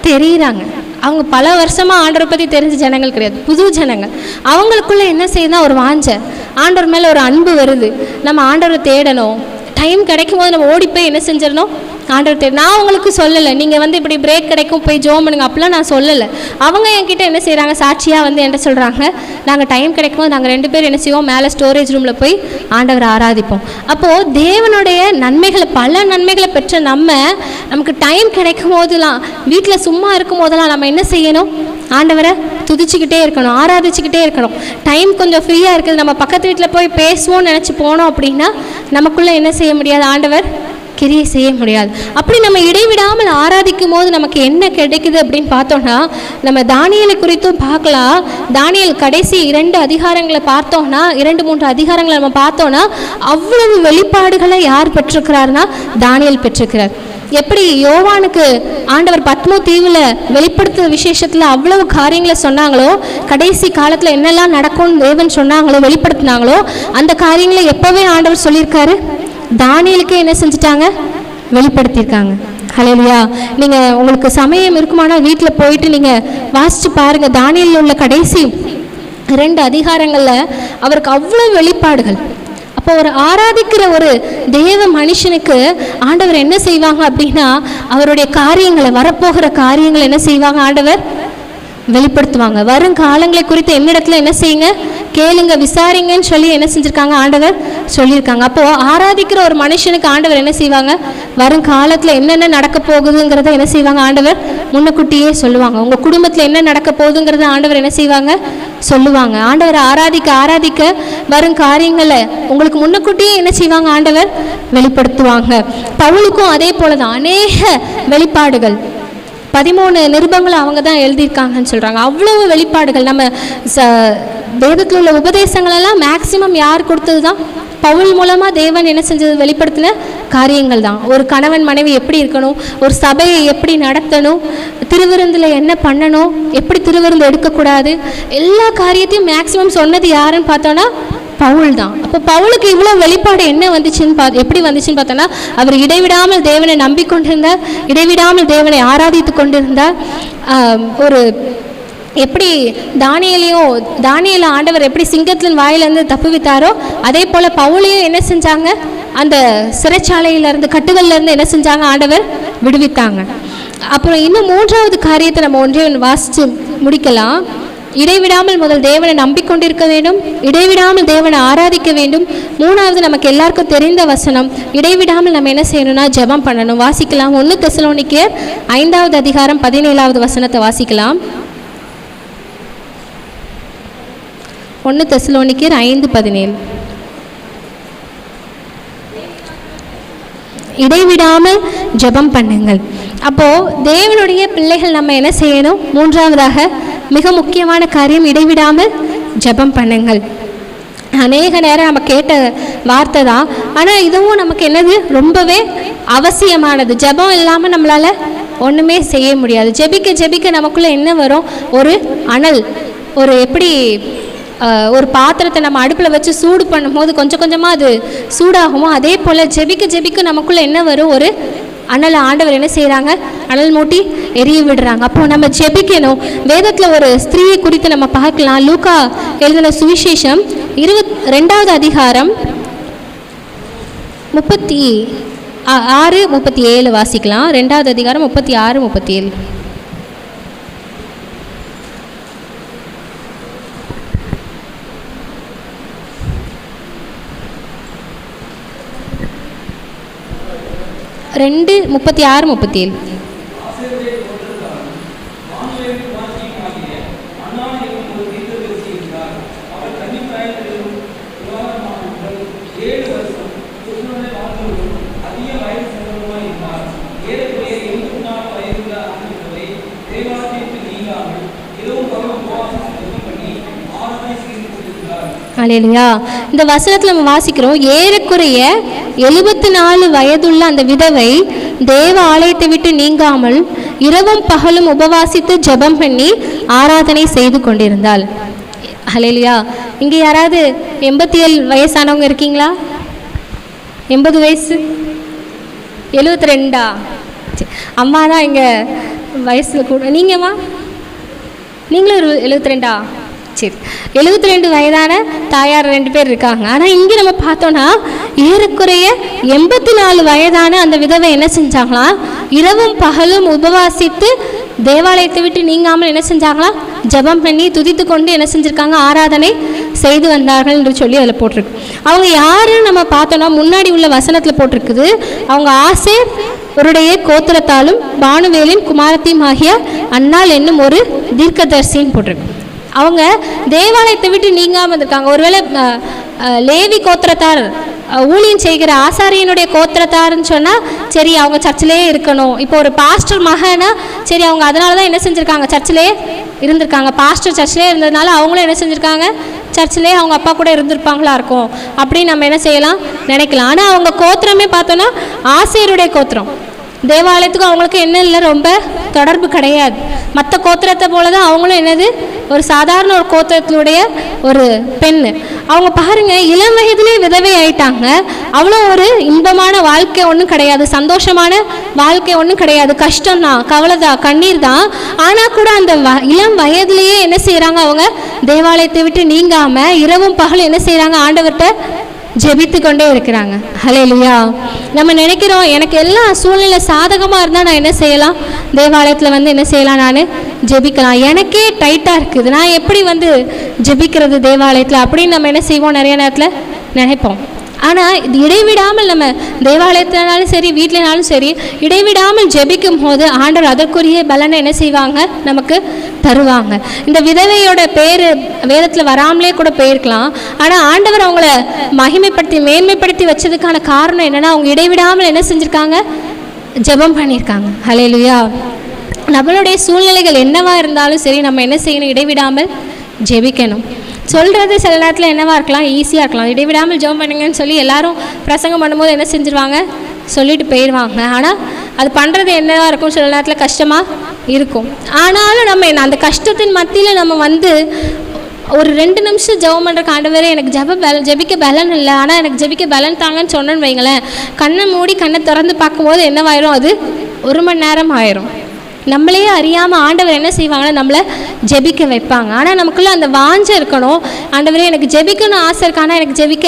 தெரியுறாங்க. அவங்க பல வருஷமாக ஆண்டவரை பற்றி தெரிஞ்ச ஜனங்கள் கிடையாது, புது ஜனங்கள். அவங்களுக்குள்ளே என்ன செய்யுதுன்னா, ஒரு வாஞ்சை, ஆண்டவர் மேலே ஒரு அன்பு வருது. நம்ம ஆண்டவரை தேடணும். டைம் கிடைக்கும் போது நம்ம ஓடி போய் என்ன செஞ்சிடணும், ஆண்டவர் தேட. நான் உங்களுக்கு சொல்லலை, நீங்கள் வந்து இப்படி பிரேக் கிடைக்கும் போய் ஜோம் பண்ணுங்க அப்படிலாம் நான் சொல்லலை. அவங்க என்கிட்ட என்ன செய்கிறாங்க, சாட்சியாக வந்து என்கிட்ட சொல்கிறாங்க, நாங்கள் டைம் கிடைக்கும் போது நாங்கள் 2 பேர் என்ன செய்வோம், மேலே ஸ்டோரேஜ் ரூமில் போய் ஆண்டவரை ஆராதிப்போம். அப்போது தேவனுடைய நன்மைகளை, பல நன்மைகளை பெற்ற நமக்கு டைம் கிடைக்கும் போதெல்லாம், வீட்டில் சும்மா இருக்கும் போதெல்லாம் நம்ம என்ன செய்யணும், ஆண்டவரை துதிச்சுக்கிட்டே இருக்கணும், ஆராதிச்சுக்கிட்டே இருக்கணும். டைம் கொஞ்சம் ஃப்ரீயாக இருக்குது, நம்ம பக்கத்து வீட்டில் போய் பேசுவோம்னு நினச்சி போனோம் அப்படின்னா நமக்குள்ளே என்ன செய்ய முடியாது, ஆண்டவர் கிரியை செய்ய முடியாது. அப்படி நம்ம இடைவிடாமல் ஆராதிக்கும் போது நமக்கு என்ன கிடைக்குது அப்படின்னு பார்த்தோம்னா, நம்ம தானியேலை குறித்தும் பார்க்கலாம். தானியேல் கடைசி 2 அதிகாரங்களை பார்த்தோம்னா, 2-3 அதிகாரங்களை நம்ம பார்த்தோம்னா, அவ்வளவு வெளிப்பாடுகளை யார் பெற்றிருக்கிறாருன்னா, தானியேல் பெற்றிருக்கிறார். எப்படி யோவானுக்கு ஆண்டவர் பத்மோ தீவில் வெளிப்படுத்த விசேஷத்தில் அவ்வளவு காரியங்களை சொன்னாங்களோ, கடைசி காலத்தில் என்னெல்லாம் நடக்கும்னு தேவன் சொன்னாங்களோ, வெளிப்படுத்தினாங்களோ, அந்த காரியங்களை எப்போவே ஆண்டவர் சொல்லியிருக்காரு, தானியேலுக்கே என்ன செஞ்சுட்டாங்க, வெளிப்படுத்தியிருக்காங்க. ஹல்லேலூயா. நீங்கள் உங்களுக்கு சமயம் இருக்குமானா வீட்டில் போயிட்டு நீங்கள் வாசித்து பாருங்கள். தானியேலில் உள்ள கடைசி 2 அதிகாரங்களில் அவருக்கு அவ்வளோ வெளிப்பாடுகள். அப்போ ஒரு ஆராதிக்கிற ஒரு தேவ மனுஷனுக்கு ஆண்டவர் என்ன செய்வாங்க அப்படின்னா, அவருடைய காரியங்களை, வரப்போகிற காரியங்களை என்ன செய்வாங்க, ஆண்டவர் வெளிப்படுத்துவாங்க. வரும் காலங்களை குறித்து என்னிடத்துல என்ன செய்யுங்க, கேளுங்க, விசாரிங்கன்னு சொல்லி என்ன செஞ்சுருக்காங்க, ஆண்டவர் சொல்லியிருக்காங்க. அப்போது ஆராதிக்கிற ஒரு மனுஷனுக்கு ஆண்டவர் என்ன செய்வாங்க, வரும் காலத்தில் என்னென்ன நடக்க போகுதுங்கிறத என்ன செய்வாங்க, ஆண்டவர் முன்னக்கூட்டியே சொல்லுவாங்க. உங்கள் குடும்பத்தில் என்ன நடக்க போகுதுங்கிறத ஆண்டவர் என்ன செய்வாங்க, சொல்லுவாங்க. ஆண்டவர் ஆராதிக்க வரும் காரியங்களை உங்களுக்கு முன்னக்கூட்டியே என்ன செய்வாங்க, ஆண்டவர் வெளிப்படுத்துவாங்க. பவுலுக்கும் அதே போல தான் அநேக வெளிப்பாடுகள். 13 நிருபங்களும் அவங்க தான் எழுதியிருக்காங்கன்னு சொல்கிறாங்க. அவ்வளவு வெளிப்பாடுகள். நம்ம வேதத்தில் உள்ள உபதேசங்களெல்லாம் மேக்சிமம் யார் கொடுத்தது தான்? பவுல் மூலமாக தேவன் என்ன செஞ்சது? வெளிப்படுத்தின காரியங்கள் தான். ஒரு கணவன் மனைவி எப்படி இருக்கணும், ஒரு சபையை எப்படி நடத்தணும், திருவிருந்தில் என்ன பண்ணணும், எப்படி திருவிருந்து எடுக்கக்கூடாது, எல்லா காரியத்தையும் மேக்சிமம் சொன்னது யாருன்னு பார்த்தோன்னா பவுல் தான். அப்போ பவுலுக்கு இவ்வளோ வெளிப்பாடு என்ன வந்துச்சுன்னு எப்படி வந்துச்சுன்னு பார்த்தோன்னா, அவர் இடைவிடாமல் தேவனை நம்பிக்கொண்டிருந்தார், இடைவிடாமல் தேவனை ஆராதித்து கொண்டிருந்தார். ஒரு எப்படி தானியேல ஆண்டவர் எப்படி சிங்கத்தின் வாயிலிருந்து தப்புவித்தாரோ அதே போல் பவுலையும் என்ன செஞ்சாங்க? அந்த சிறைச்சாலையிலேருந்து கட்டுகள்லேருந்து என்ன செஞ்சாங்க? ஆண்டவர் விடுவித்தாங்க. அப்புறம் இன்னும் 3வது காரியத்தை நம்ம ஒன்றே வாசித்து முடிக்கலாம். இடைவிடாமல் முதல் தேவனை நம்பிக்கொண்டிருக்க வேண்டும், இடைவிடாமல் தேவனை ஆராதிக்க வேண்டும். 3வது நமக்கு எல்லாருக்கும் தெரிந்த வசனம், இடைவிடாமல் நம்ம என்ன செய்யணும்னா ஜெபம் பண்ணணும். வாசிக்கலாம். 1 தெசலோனிக்கேயர் 5வது அதிகாரம் 17வது வசனத்தை வாசிக்கலாம். 1 தெசலோனிக்கேயர் 5:17. இடைவிடாமல் ஜெபம் பண்ணுங்கள். அப்போது தேவனுடைய பிள்ளைகள் நம்ம என்ன செய்யணும்? 3வதாக மிக முக்கியமான காரியம் இடைவிடாமல் ஜெபம் பண்ணுங்கள். அநேக நேரம் நம்ம கேட்ட வார்த்தை தான், ஆனால் இதுவும் நமக்கு என்னது? ரொம்பவே அவசியமானது. ஜெபம் இல்லாமல் நம்மளால் ஒன்றுமே செய்ய முடியாது. ஜெபிக்க ஜெபிக்க நமக்குள்ளே என்ன வரும்? ஒரு அனல். ஒரு எப்படி ஒரு பாத்திரத்தை நம்ம அடுப்பில் வச்சு சூடு பண்ணும்போது கொஞ்சம் கொஞ்சமாக அது சூடாகுமோ அதே போல் ஜெபிக்க ஜெபிக்க நமக்குள்ளே என்ன வரும்? ஒரு அனல். ஆண்டவர் என்ன செய்கிறாங்க? அனல் மூட்டி எரிய விடுறாங்க. அப்போது நம்ம ஜெபிக்கணும். வேதத்தில் ஒரு ஸ்திரீயை குறித்து நம்ம பார்க்கலாம். லூக்கா எழுதின சுவிசேஷம் 22வது அதிகாரம் 36-37 வாசிக்கலாம். 2வது அதிகாரம் 36-37. ரெண்டு 36-37. அல்லேலூயா. இந்த வசனத்தில் நம்ம வாசிக்கிறோம், ஏறக்குறைய 74 வயதுள்ள அந்த விதவை தேவ ஆலயத்தை விட்டு நீங்காமல் இரவும் பகலும் உபவாசித்து ஜெபம் பண்ணி ஆராதனை செய்து கொண்டிருந்தாள். அல்லேலூயா. இங்கே யாராவது 87 வயசானவங்க இருக்கீங்களா? 80 வயசு? 72ஆ? அம்மா தான் இங்கே வயசில் கூட. நீங்கம்மா? நீங்களும் 72ஆ? சரி, 72 வயதான தாயார் 2 பேர் இருக்காங்க. ஆனால் இங்கே நம்ம பார்த்தோன்னா ஏறக்குறைய 84 வயதான அந்த விதவை என்ன செஞ்சாங்களாம்? இரவும் பகலும் உபவாசித்து தேவாலயத்தை விட்டு நீங்காமல் என்ன செஞ்சாங்களாம்? ஜெபம் பண்ணி துதித்து கொண்டு என்ன செஞ்சுருக்காங்க? ஆராதனை செய்து வந்தார்கள் என்று சொல்லி அதில் போட்டிருக்கு. அவங்க யாருன்னு நம்ம பார்த்தோன்னா முன்னாடி உள்ள வசனத்தில் போட்டிருக்குது, அவங்க ஆசேர் அவருடைய கோத்திரத்தாலும் பானுவேலின் குமாரத்தையும் ஆகிய அன்னாள் என்னும் ஒரு தீர்க்கதரிசின்னு போட்டிருக்கு. அவங்க தேவாலயத்தை விட்டு நீங்காமல் இருந்திருக்காங்க. ஒருவேளை லேவி கோத்திரத்தார் ஊழியம் செய்கிற ஆசாரியனுடைய கோத்திரத்தார்ன்னு சொன்னால் சரி, அவங்க சர்ச்சிலே இருக்கணும். இப்போ ஒரு பாஸ்டர் மகனா சரி, அவங்க அதனால தான் என்ன செஞ்சுருக்காங்க? சர்ச்சிலே இருந்திருக்காங்க. பாஸ்டர் சர்ச்சிலே இருந்ததுனால அவங்களும் என்ன செஞ்சுருக்காங்க? சர்ச்சிலே அவங்க அப்பா கூட இருந்திருப்பாங்களா இருக்கும் அப்படின்னு நம்ம என்ன செய்யலாம்? நினைக்கலாம். ஆனால் அவங்க கோத்திரமே பார்த்தோன்னா ஆசேருடைய கோத்திரம். தேவாலயத்துக்கும் அவங்களுக்கு என்ன இல்லை? ரொம்ப தொடர்பு கிடையாது. மற்ற கோத்திரத்தை போல தான் அவங்களும் என்னது? ஒரு சாதாரண ஒரு கோத்திரத்தினுடைய ஒரு பெண். அவங்க பாருங்கள், இளம் வயதிலே விதவை ஆயிட்டாங்க. அவ்வளோ ஒரு இன்பமான வாழ்க்கை ஒன்றும் கிடையாது, சந்தோஷமான வாழ்க்கை ஒன்றும் கிடையாது, கஷ்டம்தான், கவலை தான், கண்ணீர் தான். ஆனால் கூட அந்த இளம் வயதிலேயே என்ன செய்கிறாங்க? அவங்க தேவாலயத்தை விட்டு நீங்காமல் இரவும் பகலும் என்ன செய்கிறாங்க? ஆண்டவர்கிட்ட ஜெபித்து கொண்டே இருக்கிறாங்க. ஹல்லேலூயா. நம்ம நினைக்கிறோம், எனக்கு எல்லா சூழ்நிலை சாதகமாக இருந்தால் நான் என்ன செய்யலாம்? தேவாலயத்தில் வந்து என்ன செய்யலாம்? நான் ஜெபிக்கலாம். எனக்கே டைட்டாக இருக்குது, நான் எப்படி வந்து ஜெபிக்கிறது தேவாலயத்தில் அப்படின்னு நம்ம என்ன செய்வோம்? நிறைய நேரத்தில் நினைப்போம். ஆனால் இது இடைவிடாமல் நம்ம தேவாலயத்தினாலும் சரி வீட்டிலனாலும் சரி இடைவிடாமல் ஜெபிக்கும் போது ஆண்டவர் அதற்குரிய பலனை என்ன செய்வாங்க? நமக்கு தருவாங்க. இந்த விதவையோட பேர் வேதத்தில் வராமலே கூட போயிருக்கலாம். ஆனால் ஆண்டவர் அவங்கள மகிமைப்படுத்தி மேன்மைப்படுத்தி வச்சதுக்கான காரணம் என்னென்னா, அவங்க இடைவிடாமல் என்ன செஞ்சுருக்காங்க? ஜெபம் பண்ணியிருக்காங்க. ஹல்லேலூயா. நம்மளுடைய சூழ்நிலைகள் என்னவா இருந்தாலும் சரி, நம்ம என்ன செய்யணும்? இடைவிடாமல் ஜெபிக்கணும். சொல்கிறது சில நேரத்தில் என்னவா இருக்கலாம், ஈஸியாக இருக்கலாம். இடைவிடாமல் ஜெபம் பண்ணுங்கன்னு சொல்லி எல்லாரும் பிரசங்கம் பண்ணும்போது என்ன செஞ்சுருவாங்க? சொல்லிட்டு போயிடுவாங்க. ஆனால் அது பண்ணுறது என்னவா இருக்கும்? சில நேரத்தில் கஷ்டமாக இருக்கும். ஆனாலும் நம்ம அந்த கஷ்டத்தின் மத்தியில் நம்ம ஒரு 2 நிமிஷம் ஜெபம் பண்ணுற ஆண்டவரே எனக்கு ஜெபிக்க பலன் இல்லை, ஆனால் எனக்கு ஜெபிக்க பலன் தாங்கன்னு சொன்னேன்னு வைங்களேன், கண்ணை மூடி கண்ணை திறந்து பார்க்கும்போது என்னவாயிரும்? அது 1 மணி நேரம் ஆயிரும். நம்மளே அறியாமல் ஆண்டவர் என்ன செய்வாங்கன்னா நம்மளை ஜெபிக்க வைப்பாங்க. ஆனால் நமக்குள்ளே அந்த வாஞ்சை இருக்கணும். ஆண்டவரே எனக்கு ஜெபிக்கணும்னு ஆசை இருக்கு, ஆனால் எனக்கு ஜெபிக்க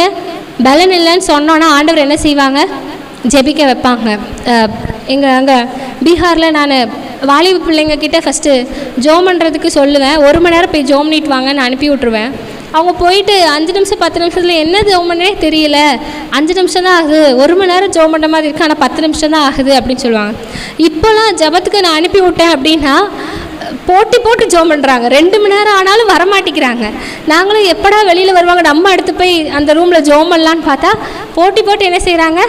பலன் இல்லைன்னு சொன்னோன்னா ஆண்டவர் என்ன செய்வாங்க? ஜெபிக்க வைப்பாங்க. அங்கே பீகாரில் நான் வாலிப பிள்ளைங்க கிட்டே ஃபஸ்ட்டு ஜோம் பண்ணுறதுக்கு சொல்லுவேன். 1 மணி நேரம் போய் ஜோம் பண்ணிட்டு வாங்கன்னு அனுப்பி விட்ருவேன். அவங்க போயிட்டு 5 நிமிஷம் 10 நிமிஷத்தில் என்ன ஜோம் பண்ணே தெரியல, 5 நிமிஷம் தான் ஆகுது, 1 மணி நேரம் ஜோம் பண்ணுற மாதிரி இருக்குது, ஆனால் 10 நிமிஷம் தான் ஆகுது அப்படின்னு சொல்லுவாங்க. இப்போலாம் ஜபத்துக்கு நான் அனுப்பி விட்டேன் அப்படின்னா போட்டு ஜோம் பண்ணுறாங்க. 2 மணி நேரம் ஆனாலும் வரமாட்டேங்கிறாங்க. நாங்களும் எப்படா வெளியில் வருவாங்க, நம்ம அடுத்து போய் அந்த ரூமில் ஜோம் பண்ணலான்னு பார்த்தா போட்டு என்ன செய்கிறாங்க?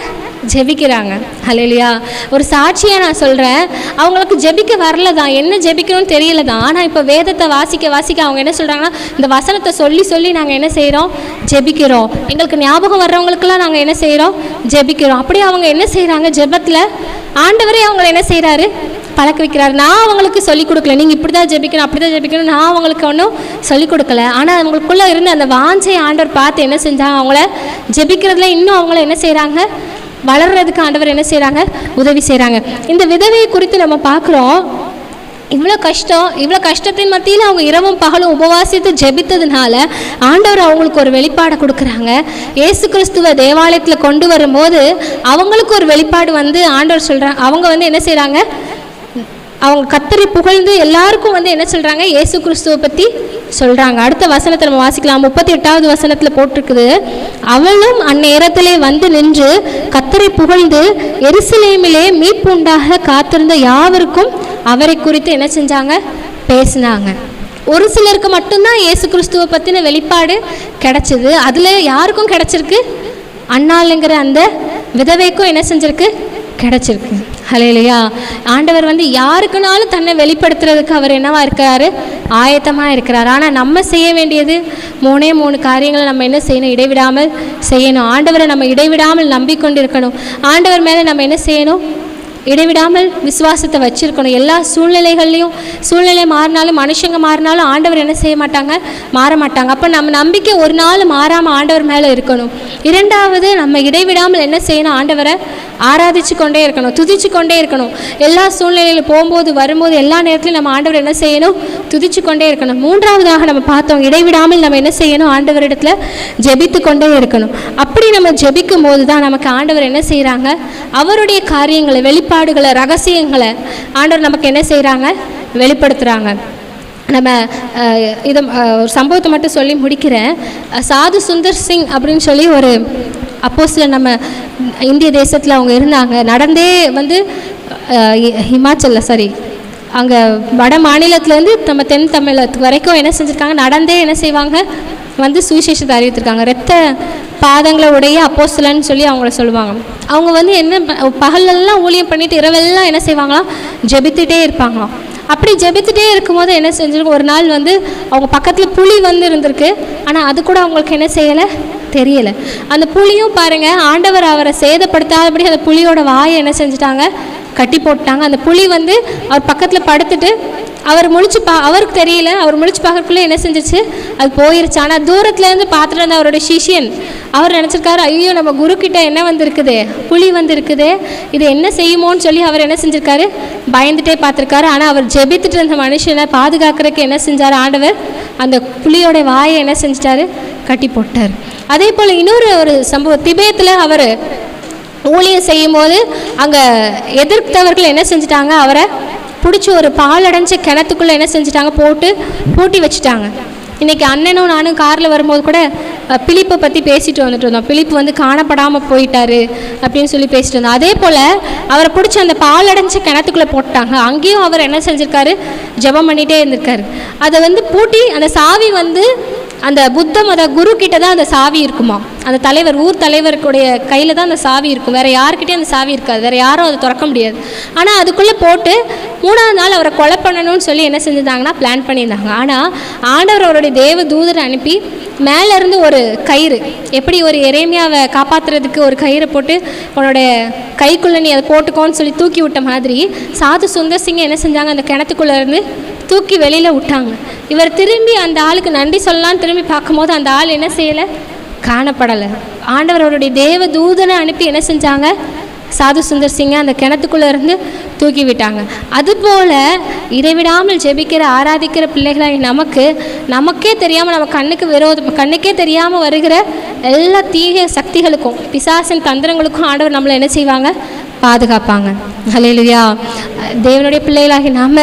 ஜெபிக்கிறாங்க. ஹல்லேலூயா. ஒரு சாட்சியாக நான் சொல்கிறேன், அவங்களுக்கு ஜெபிக்க வரல தான், என்ன ஜெபிக்கணும்னு தெரியல தான். ஆனால் இப்போ வேதத்தை வாசிக்க அவங்க என்ன சொல்கிறாங்கன்னா, இந்த வசனத்தை சொல்லி நாங்கள் என்ன செய்கிறோம்? ஜெபிக்கிறோம். எங்களுக்கு ஞாபகம் வர்றவங்களுக்கெல்லாம் நாங்கள் என்ன செய்கிறோம்? ஜெபிக்கிறோம். அப்படியே அவங்க என்ன செய்கிறாங்க? ஜெபத்தில் ஆண்டவரே அவங்களை என்ன செய்கிறாரு? பழக்க வைக்கிறார். நான் அவங்களுக்கு சொல்லிக் கொடுக்கல, நீங்கள் இப்படி தான் ஜெபிக்கணும் அப்படி தான் ஜெபிக்கணும், நான் அவங்களுக்கு ஒன்றும் சொல்லிக் கொடுக்கல. ஆனால் அவங்களுக்குள்ளே இருந்து அந்த வாஞ்சை ஆண்டவர் பார்த்து என்ன செஞ்சாங்க? அவங்கள ஜெபிக்கிறதுல இன்னும் அவங்கள என்ன செய்கிறாங்க? வளர்றதுக்கு ஆண்டவர் என்ன செய்கிறாங்க? உதவி செய்கிறாங்க. இந்த விதவையை குறித்து நம்ம பார்க்குறோம். இவ்வளோ கஷ்டத்தின் மத்தியில் அவங்க இரவும் பகலும் உபவாசித்து ஜெபித்ததுனால ஆண்டவர் அவங்களுக்கு ஒரு வெளிப்பாடை கொடுக்குறாங்க. இயேசு கிறிஸ்துவ தேவாலயத்தில் கொண்டு வரும்போது அவங்களுக்கு ஒரு வெளிப்பாடு ஆண்டவர் சொல்கிறாங்க. அவங்க என்ன செய்கிறாங்க? அவங்க கர்த்தரை புகழ்ந்து எல்லாருக்கும் என்ன சொல்கிறாங்க? இயேசு கிறிஸ்துவை பற்றி சொல்கிறாங்க. அடுத்த வசனத்தை நம்ம வாசிக்கலாம். 38வது வசனத்தில் போட்டிருக்குது, அவளும் அந்நேரத்திலே நின்று கர்த்தரை புகழ்ந்து எருசலேமிலே மீட்பு உண்டாக காத்திருந்த யாவருக்கும் அவரை குறித்து என்ன செஞ்சாங்க? பேசினாங்க. ஒரு சிலருக்கு மட்டும்தான் இயேசு கிறிஸ்துவை பற்றின வெளிப்பாடு கிடைச்சிது. அதில் யாருக்கும் கிடைச்சிருக்கு? அன்னாளுங்கிற அந்த விதவைக்கும் என்ன செஞ்சிருக்கு? கிடைச்சிருக்கு. ஹல்லேலூயா. ஆண்டவர் யாருக்குனாலும் தன்னை வெளிப்படுத்துறதுக்கு அவர் என்னவா இருக்கிறாரு? ஆயத்தமாக இருக்கிறார். ஆனால் நம்ம செய்ய வேண்டியது 3 காரியங்களை நம்ம என்ன செய்யணும்? இடைவிடாமல் செய்யணும். ஆண்டவரை நம்ம இடைவிடாமல் நம்பிக்கொண்டு இருக்கணும். ஆண்டவர் மேலே நம்ம என்ன செய்யணும்? இடைவிடாமல் விசுவாசத்தை வச்சுருக்கணும். எல்லா சூழ்நிலைகள்லையும் சூழ்நிலை மாறினாலும் மனுஷங்க மாறினாலும் ஆண்டவர் என்ன செய்ய மாட்டாங்க? மாற மாட்டாங்க. அப்போ நம்ம நம்பிக்கை ஒரு நாள் மாறாமல் ஆண்டவர் மேலே இருக்கணும். 2வது, நம்ம இடைவிடாமல் என்ன செய்யணும்? ஆண்டவரை ஆராதிச்சு கொண்டே இருக்கணும், துதிச்சு கொண்டே இருக்கணும். எல்லா சூழ்நிலையிலும் போகும்போது வரும்போது எல்லா நேரத்திலும் நம்ம ஆண்டவர் என்ன செய்யணும்? துதிச்சு கொண்டே இருக்கணும். 3வதாக நம்ம பார்த்தோம், இடைவிடாமல் நம்ம என்ன செய்யணும்? ஆண்டவரிடத்தில் ஜெபித்து கொண்டே இருக்கணும். அப்படி நம்ம ஜெபிக்கும் போது தான் நமக்கு ஆண்டவர் என்ன செய்கிறாங்க? அவருடைய காரியங்களை, வெளிப்பாடுகளை, ரகசியங்களை ஆண்டவர் நமக்கு என்ன செய்கிறாங்க? வெளிப்படுத்துகிறாங்க. நம்ம இதை ஒரு சம்பவத்தை மட்டும் சொல்லி முடிக்கிறேன். சாது சுந்தர் சிங் அப்படின்னு சொல்லி ஒரு அப்போஸ்தலர் நம்ம இந்திய தேசத்தில் அவங்க இருந்தாங்க. நடந்தே அங்கே வட மாநிலத்துலேருந்து நம்ம தென் தமிழகத்துக்கு வரைக்கும் என்ன செஞ்சுருக்காங்க? நடந்தே என்ன செய்வாங்க? சுவிசேஷத்தை அறிவித்திருக்காங்க. இரத்த பாதங்களை உடைய அப்போஸ்தலன்னு சொல்லி அவங்கள சொல்லுவாங்க. அவங்க என்ன பகலெல்லாம் ஊழியம் பண்ணிட்டு இரவெல்லாம் என்ன செய்வாங்களாம்? ஜெபித்துட்டே இருப்பாங்களாம். அப்படி ஜெபித்துட்டே இருக்கும்போது என்ன செஞ்சிருக்கு? ஒரு நாள் அவங்க பக்கத்தில் புலி இருந்திருக்கு. ஆனால் அது கூட அவங்களுக்கு என்ன செய்யலை? தெரியலை. அந்த புலியும் பாருங்கள், ஆண்டவர் அவரை சேதப்படுத்தாதபடி அந்த புலியோட வாயை என்ன செஞ்சுட்டாங்க? கட்டி போட்டாங்க. அந்த புலி அவர் பக்கத்தில் படுத்துட்டு அவருக்கு தெரியல, அவர் முழிச்சு பார்க்கறதுக்குள்ளே என்ன செஞ்சிச்சு? அது போயிருச்சு. ஆனால் தூரத்துலேருந்து பார்த்துட்டு இருந்த அவரோட சிஷியன் அவர் நினச்சிருக்காரு, ஐயோ நம்ம குரு கிட்ட என்ன இருக்குதே? புலி இருக்குதே, இது என்ன செய்யுமோன்னு சொல்லி அவர் என்ன செஞ்சுருக்காரு? பயந்துட்டே பார்த்துருக்காரு. ஆனால் அவர் ஜெபித்துட்டு இருந்த மனுஷனை பாதுகாக்கிறதுக்கு என்ன செஞ்சார்? ஆண்டவர் அந்த புலியோட வாயை என்ன செஞ்சிட்டாரு? கட்டி போட்டார். அதே போல் ஒரு சம்பவம், திபேத்தில் அவர் ஊழியம் செய்யும் போது அங்கே எதிர்த்தவர்கள் என்ன செஞ்சிட்டாங்க? அவரை பிடிச்சி ஒரு பால் அடைஞ்ச கிணத்துக்குள்ளே என்ன செஞ்சிட்டாங்க? பூட்டி வச்சுட்டாங்க. இன்றைக்கி அண்ணனும் நானும் காரில் வரும்போது கூட பிலிப்பை பற்றி பேசிட்டு வந்துட்டு இருந்தோம். பிலிப்பு காணப்படாமல் போயிட்டாரு அப்படின்னு சொல்லி பேசிட்டு இருந்தோம். அதே போல் அவரை பிடிச்சி அந்த பால் அடைஞ்ச கிணத்துக்குள்ளே போட்டாங்க. அங்கேயும் அவர் என்ன செஞ்சுருக்காரு? ஜெபம் பண்ணிகிட்டே இருந்திருக்காரு. அதை பூட்டி அந்த சாவி அந்த புத்த மத குரு கிட்ட தான் அந்த சாவி இருக்குமா. அந்த தலைவர், ஊர் தலைவருக்குடைய கையில் தான் அந்த சாவி இருக்கும். வேறு யாருக்கிட்டையும் அந்த சாவி இருக்காது, வேறு யாரும் அதை திறக்க முடியாது. ஆனால் அதுக்குள்ளே போட்டு 3ஆவது நாள் அவரை கொலை பண்ணணும்னு சொல்லி என்ன செஞ்சுருந்தாங்கன்னா பிளான் பண்ணியிருந்தாங்க. ஆனால் ஆண்டவர் அவருடைய தேவ தூதரை அனுப்பி மேலேருந்து ஒரு கயிறு, எப்படி ஒரு எரேமியாவை காப்பாற்றுறதுக்கு ஒரு கயிறை போட்டு உன்னோடைய கைக்குள்ளே நீ அதை போட்டுக்கோன்னு சொல்லி தூக்கி விட்ட மாதிரி சாது சுந்தர் சிங்கை என்ன செஞ்சாங்க, அந்த கிணத்துக்குள்ளேருந்து தூக்கி வெளியில் விட்டாங்க. இவர் திரும்பி அந்த ஆளுக்கு நன்றி சொல்லலான்னு திரும்பி பார்க்கும்போது அந்த ஆள் என்ன செய்யலை, காணப்படலை. ஆண்டவர் அவருடைய தேவ தூதனை அனுப்பி என்ன செஞ்சாங்க, சாது சுந்தர் சிங்கை அந்த கிணத்துக்குள்ளே இருந்து தூக்கி விட்டாங்க. அதுபோல் இடைவிடாமல் ஜெபிக்கிற ஆராதிக்கிற பிள்ளைகளாகி நமக்கே தெரியாமல், நம்ம கண்ணுக்கே தெரியாமல் வருகிற எல்லா தீய சக்திகளுக்கும் பிசாசின் தந்திரங்களுக்கும் ஆண்டவர் நம்மளை என்ன செய்வாங்க, பாதுகாப்பாங்க. ஹல்லேலூயா. தேவனுடைய பிள்ளைகளாகி நாம்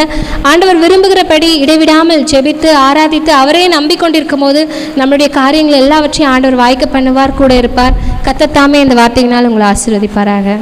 ஆண்டவர் விரும்புகிறபடி இடைவிடாமல் ஜெபித்து ஆராதித்து அவரே நம்பிக்கொண்டிருக்கும் போது நம்மளுடைய காரியங்கள் எல்லாவற்றையும் ஆண்டவர் வாய்க்க பண்ணுவார், கூட இருப்பார். கர்த்தர் தாமே இந்த வார்த்தையினால் உங்களை ஆசீர்வதிப்பாராக.